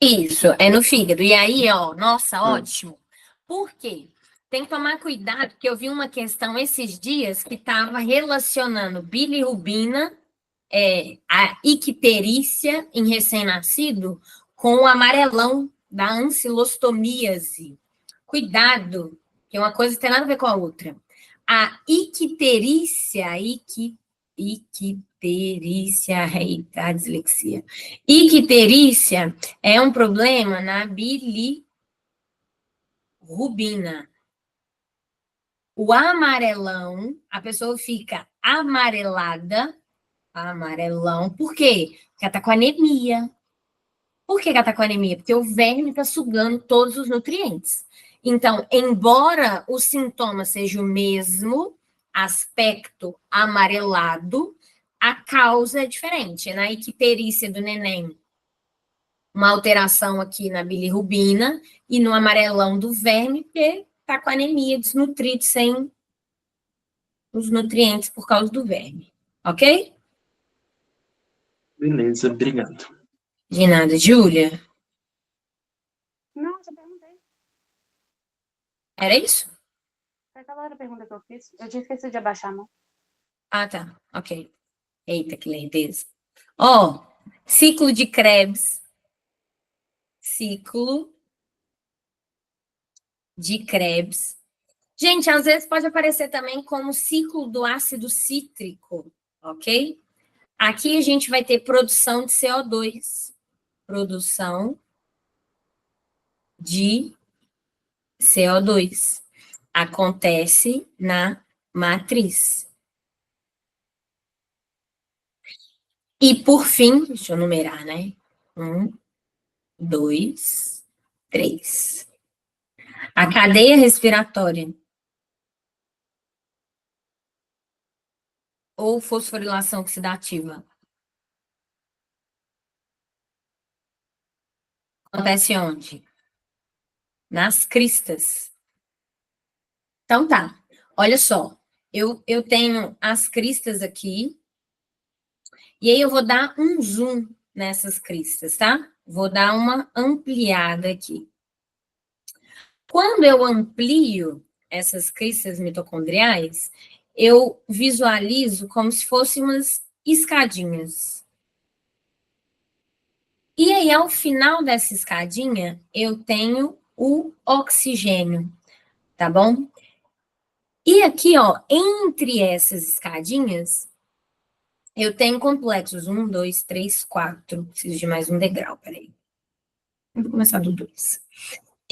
isso, é no fígado. E aí, ó, nossa, Hum. ótimo. Por quê? Tem que tomar cuidado, porque eu vi uma questão esses dias que estava relacionando bilirrubina, a icterícia em recém-nascido, com o amarelão da ancilostomíase. Cuidado, que uma coisa tem nada a ver com a outra. A eita, a dislexia. Icterícia é um problema na bilirrubina. O amarelão, a pessoa fica amarelão, por quê? Porque ela tá com anemia. Por que ela tá com anemia? Porque o verme está sugando todos os nutrientes. Então, embora o sintoma seja o mesmo, aspecto amarelado, a causa é diferente. Na icterícia do neném, uma alteração aqui na bilirrubina, e no amarelão do verme, que está com anemia, desnutrido, sem os nutrientes por causa do verme. Ok? Beleza, obrigado. De nada, Júlia. Não, já perguntei. Era isso? Foi aquela outra pergunta que eu fiz. Eu tinha esquecido de abaixar a mão. Ah, tá. Ok. Eita, que lerdeza. Ó, ciclo de Krebs. Ciclo de Krebs. Gente, às vezes pode aparecer também como ciclo do ácido cítrico, ok? Aqui a gente vai ter produção de CO2. Produção de CO2. Acontece na matriz. E, por fim, deixa eu numerar, né? 1, 2, 3. A cadeia respiratória ou fosforilação oxidativa acontece onde? Nas cristas. Então tá, olha só, eu tenho as cristas aqui, e aí eu vou dar um zoom nessas cristas, tá? Vou dar uma ampliada aqui. Quando eu amplio essas cristas mitocondriais, eu visualizo como se fossem umas escadinhas. E aí, ao final dessa escadinha, eu tenho o oxigênio, tá bom? E aqui, ó, entre essas escadinhas, eu tenho complexos 1, 2, 3, 4. Preciso de mais um degrau, peraí. Vou começar do 2.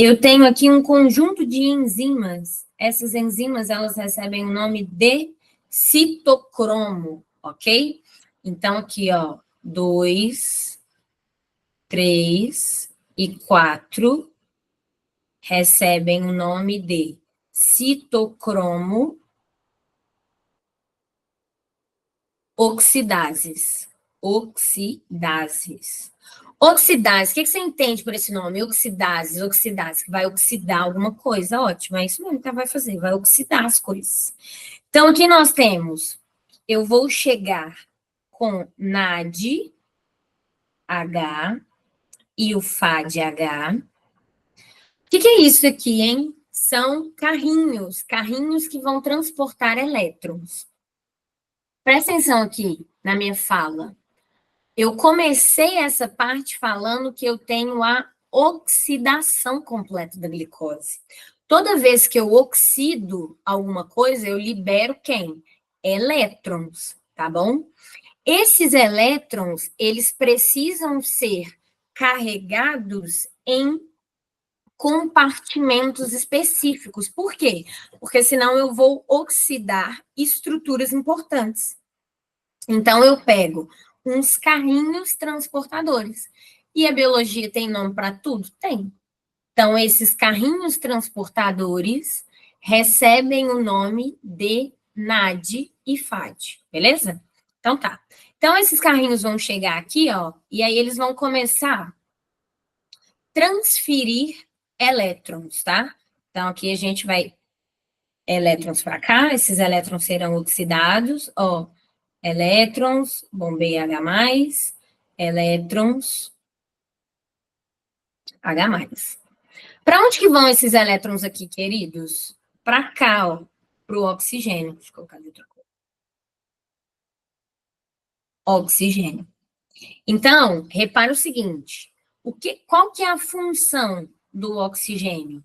Eu tenho aqui um conjunto de enzimas. Essas enzimas, elas recebem o nome de citocromo, ok? Então, aqui, ó, 2, 3 e 4 recebem o nome de citocromo oxidases. Oxidases. Oxidase, o que você entende por esse nome? Oxidases, oxidase, que vai oxidar alguma coisa, ótimo, é isso mesmo que vai fazer, vai oxidar as coisas. Então, aqui nós temos, eu vou chegar com NADH e o FADH. O que é isso aqui, hein? São carrinhos que vão transportar elétrons. Presta atenção aqui na minha fala. Eu comecei essa parte falando que eu tenho a oxidação completa da glicose. Toda vez que eu oxido alguma coisa, eu libero quem? Elétrons, tá bom? Esses elétrons, eles precisam ser carregados em compartimentos específicos. Por quê? Porque senão eu vou oxidar estruturas importantes. Então, eu pego uns carrinhos transportadores. E a biologia tem nome para tudo? Tem. Então, esses carrinhos transportadores recebem o nome de NAD e FAD, beleza? Então, tá. Então, esses carrinhos vão chegar aqui, ó, e aí eles vão começar a transferir elétrons, tá? Então, aqui a gente vai elétrons para cá, esses elétrons serão oxidados, ó, elétrons, bombeia H+, elétrons, H+. Para onde que vão esses elétrons aqui, queridos? Para cá, ó, para o oxigênio. Deixa eu colocar de outra cor. Oxigênio. Então, repara o seguinte, qual que é a função do oxigênio?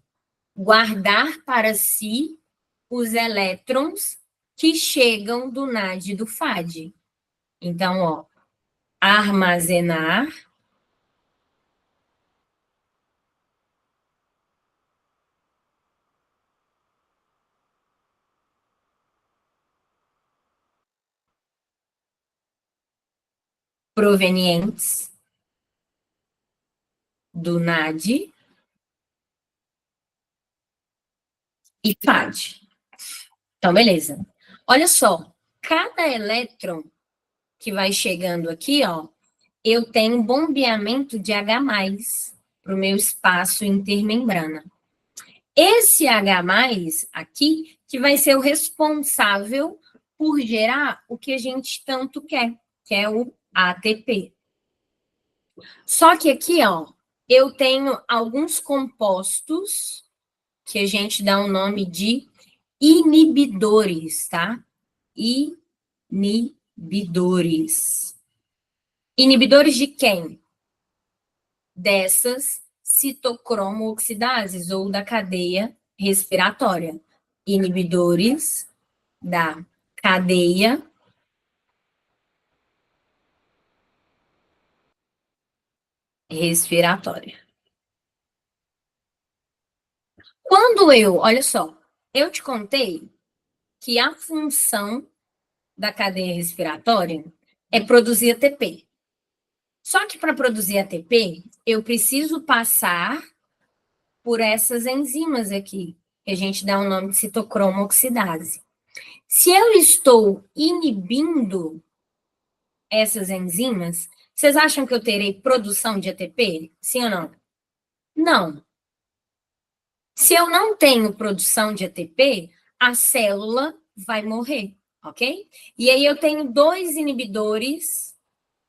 Guardar para si os elétrons que chegam do NAD e do FAD. Então, ó, armazenar provenientes do NAD e FAD. Então, beleza. Olha só, cada elétron que vai chegando aqui, ó, eu tenho bombeamento de H+ para o meu espaço intermembrana. Esse H+ aqui, que vai ser o responsável por gerar o que a gente tanto quer, que é o ATP. Só que aqui, ó, eu tenho alguns compostos que a gente dá o nome de inibidores, tá? Inibidores. Inibidores de quem? Dessas citocromo-oxidases ou da cadeia respiratória. Inibidores da cadeia respiratória. Quando olha só, eu te contei que a função da cadeia respiratória é produzir ATP. Só que para produzir ATP, eu preciso passar por essas enzimas aqui, que a gente dá o nome de citocromo oxidase. Se eu estou inibindo essas enzimas, vocês acham que eu terei produção de ATP? Sim ou não? Não. Se eu não tenho produção de ATP, a célula vai morrer, ok? E aí eu tenho 2 inibidores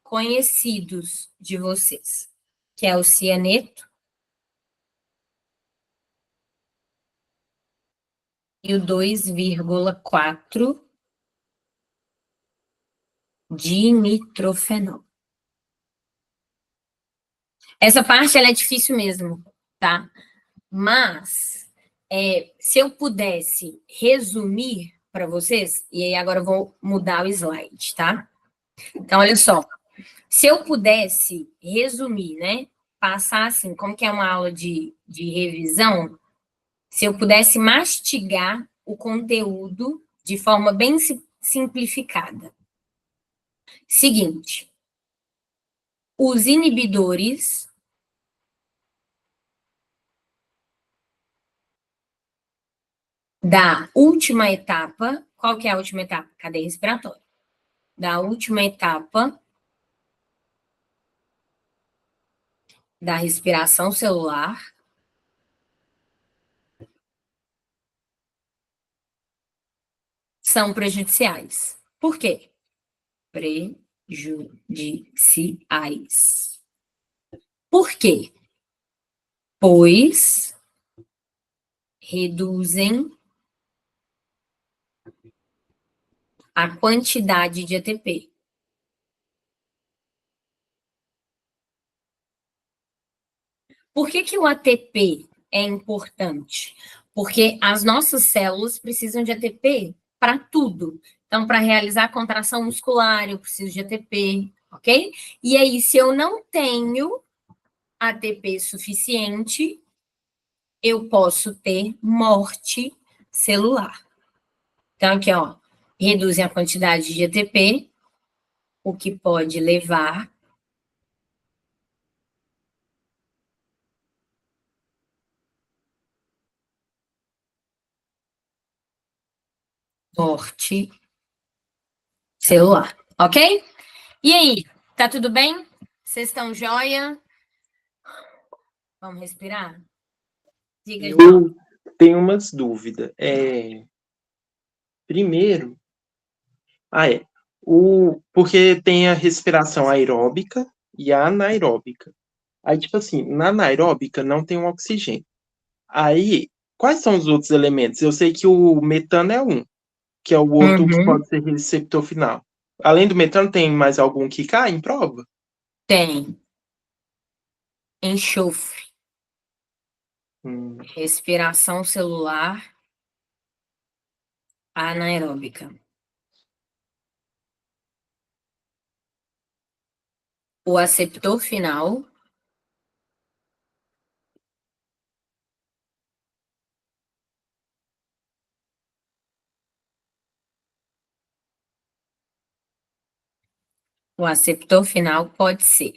conhecidos de vocês, que é o cianeto e o 2,4 dinitrofenol. Essa parte ela é difícil mesmo, tá? Mas, se eu pudesse resumir para vocês, e aí agora eu vou mudar o slide, tá? Então, olha só. Se eu pudesse resumir, né? Passar assim, como que é uma aula de revisão, se eu pudesse mastigar o conteúdo de forma bem simplificada. Seguinte, os inibidores da última etapa, qual que é a última etapa? Cadeia respiratória. Da última etapa da respiração celular são prejudiciais. Por quê? Prejudiciais. Por quê? Pois reduzem a quantidade de ATP. Por que o ATP é importante? Porque as nossas células precisam de ATP para tudo. Então, para realizar a contração muscular, eu preciso de ATP, ok? E aí, se eu não tenho ATP suficiente, eu posso ter morte celular. Então, aqui, ó, reduzem a quantidade de ATP, o que pode levar morte celular, ok? E aí, tá tudo bem? Vocês estão joia? Vamos respirar? Diga, João. Eu tenho umas dúvidas. Primeiro, porque tem a respiração aeróbica e a anaeróbica. Aí, tipo assim, na anaeróbica não tem um oxigênio. Aí, quais são os outros elementos? Eu sei que o metano é um, que é o outro que pode ser receptor final. Além do metano, tem mais algum que cai em prova? Tem. Enxofre. Hum. Respiração celular anaeróbica. O aceptor final. O aceptor final pode ser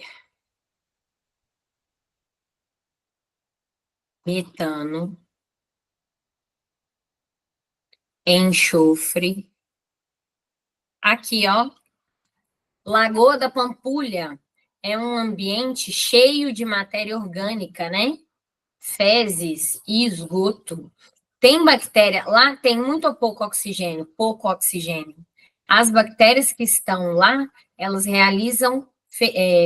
metano, enxofre. Aqui, ó. Lagoa da Pampulha é um ambiente cheio de matéria orgânica, né? Fezes e esgoto. Tem bactéria, lá tem muito ou pouco oxigênio? Pouco oxigênio. As bactérias que estão lá, elas realizam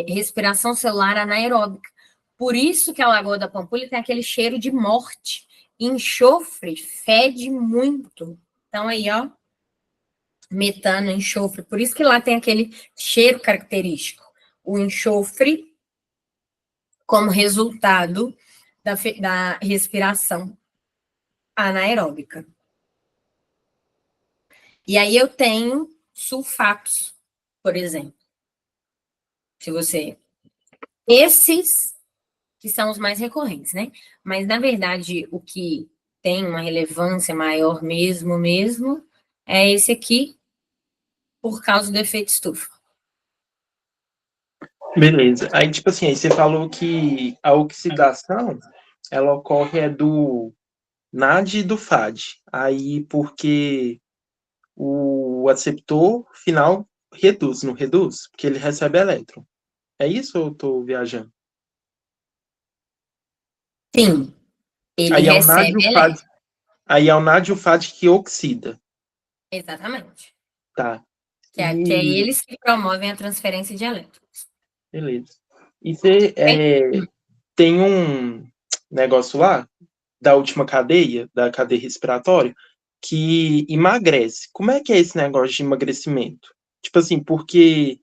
respiração celular anaeróbica. Por isso que a Lagoa da Pampulha tem aquele cheiro de morte. Enxofre fede muito. Então aí, ó, metano, enxofre. Por isso que lá tem aquele cheiro característico. O enxofre como resultado da respiração anaeróbica. E aí eu tenho sulfatos, por exemplo. Esses que são os mais recorrentes, né? Mas, na verdade, o que tem uma relevância maior mesmo, é esse aqui, por causa do efeito estufa. Beleza. Aí, tipo assim, aí você falou que a oxidação, ela ocorre do NAD e do FAD. Aí, porque o aceptor final reduz, não reduz? Porque ele recebe elétron. É isso ou eu tô viajando? Sim, ele Aí é o NAD recebe e o FAD. Aí é o NAD e o FAD que oxida. Exatamente. Tá. Que é eles que promovem a transferência de elétrons. Beleza. E você tem um negócio lá, da última cadeia, da cadeia respiratória, que emagrece. Como é que é esse negócio de emagrecimento? Tipo assim, porque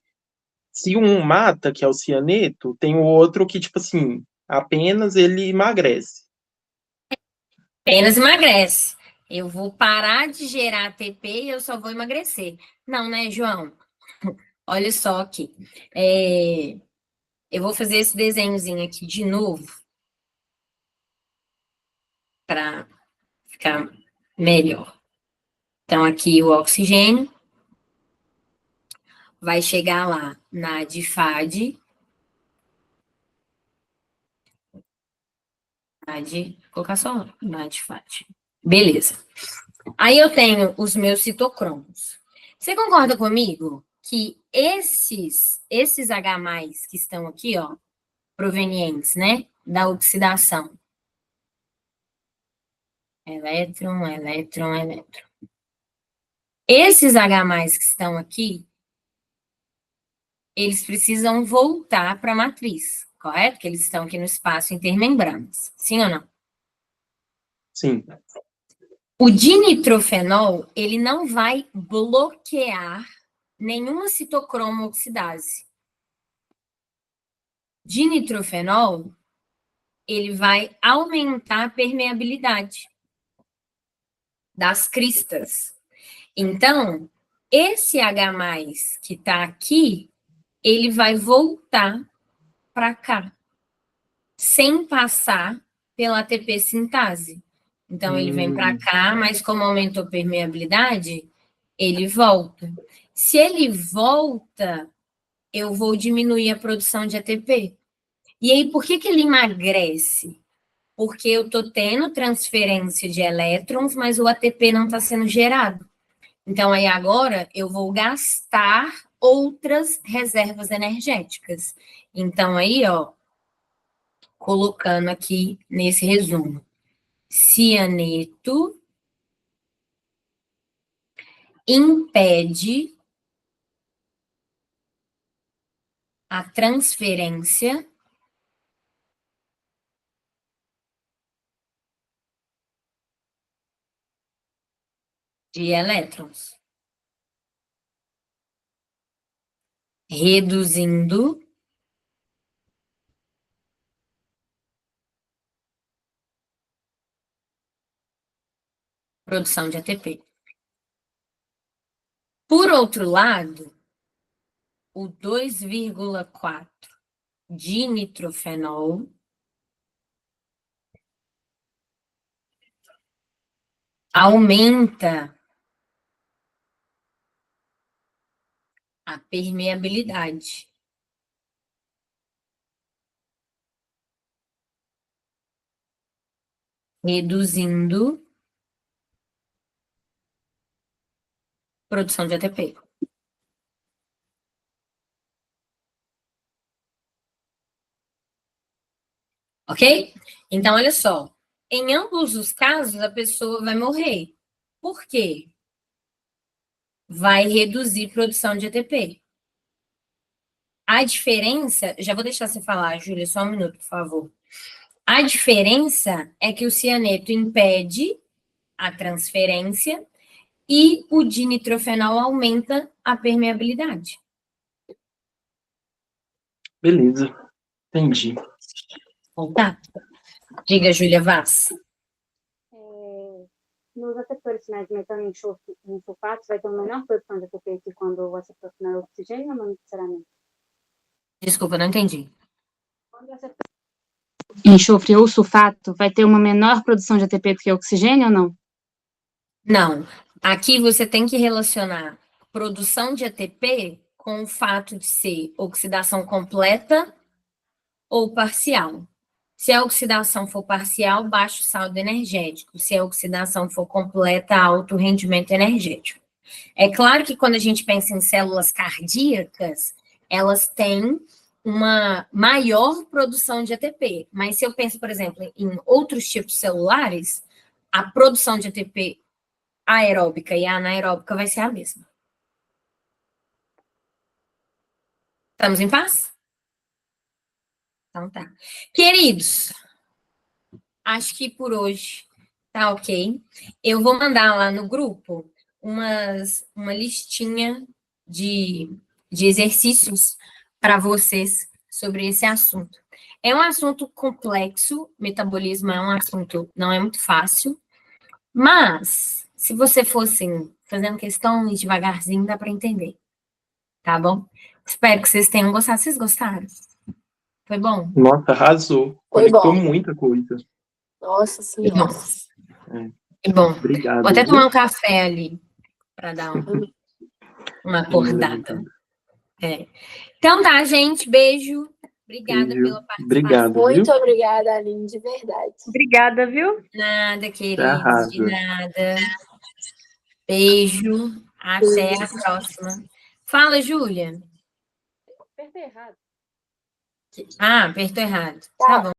se um mata, que é o cianeto, tem o outro que, tipo assim, apenas ele emagrece. Apenas emagrece. Eu vou parar de gerar ATP e eu só vou emagrecer. Não, né, João? Olha só aqui. Eu vou fazer esse desenhozinho aqui de novo para ficar melhor. Então, aqui o oxigênio vai chegar lá na DIFAD. Vou colocar só na DIFAD. Beleza. Aí eu tenho os meus citocromos. Você concorda comigo que esses H+, que estão aqui, ó, provenientes, né, da oxidação, elétron, elétron, elétron. Esses H+, que estão aqui, eles precisam voltar para a matriz, correto? Que eles estão aqui no espaço intermembranas. Sim ou não? Sim. O dinitrofenol, ele não vai bloquear nenhuma citocromo oxidase. Dinitrofenol, ele vai aumentar a permeabilidade das cristas. Então, esse H+, que está aqui, ele vai voltar para cá, sem passar pela ATP sintase. Então, ele vem para cá, mas como aumentou a permeabilidade, ele volta. Se ele volta, eu vou diminuir a produção de ATP. E aí, por que ele emagrece? Porque eu estou tendo transferência de elétrons, mas o ATP não está sendo gerado. Então, aí agora eu vou gastar outras reservas energéticas. Então, aí, ó, colocando aqui nesse resumo. Cianeto impede a transferência de elétrons, reduzindo produção de ATP. Por outro lado, o 2,4 dinitrofenol aumenta a permeabilidade. Reduzindo produção de ATP. Ok? Então, olha só. Em ambos os casos, a pessoa vai morrer. Por quê? Vai reduzir produção de ATP. A diferença, já vou deixar você falar, Júlia, só um minuto, por favor. A diferença é que o cianeto impede a transferência e o dinitrofenol aumenta a permeabilidade. Beleza. Entendi. Tá? Diga, Júlia Vaz. Nos aceptores finais de metano e sulfato, vai ter uma menor produção de ATP que quando o aceptor final é oxigênio ou não necessariamente? Desculpa, não entendi. Quando o aceptor enxofre ou sulfato, vai ter uma menor produção de ATP do que oxigênio ou não? Não. Aqui você tem que relacionar produção de ATP com o fato de ser oxidação completa ou parcial. Se a oxidação for parcial, baixo saldo energético. Se a oxidação for completa, alto rendimento energético. É claro que quando a gente pensa em células cardíacas, elas têm uma maior produção de ATP. Mas se eu penso, por exemplo, em outros tipos celulares, a produção de ATP aeróbica e anaeróbica vai ser a mesma. Estamos em paz? Então tá. Queridos, acho que por hoje Tá ok. Eu vou mandar lá no grupo uma listinha de exercícios para vocês sobre esse assunto. É um assunto complexo, metabolismo é um assunto, não é muito fácil, mas se você fosse fazendo questão e devagarzinho, dá para entender, tá bom? Espero que vocês tenham gostado. Vocês gostaram? Foi bom? Nossa, arrasou. Foi Conectou bom. muita coisa. Nossa Que bom. senhora. Que bom. Obrigado. Vou até viu? tomar um café ali para dar uma acordada. Então tá, gente. Beijo. Obrigada Beijo. pela participação. Obrigado, viu? Muito obrigada, Aline, de verdade. Obrigada, viu? Nada, queridos. arrasa. De nada. Beijo. Até a próxima. Fala, Júlia. Apertei errado. Ah, apertou errado. Tá bom.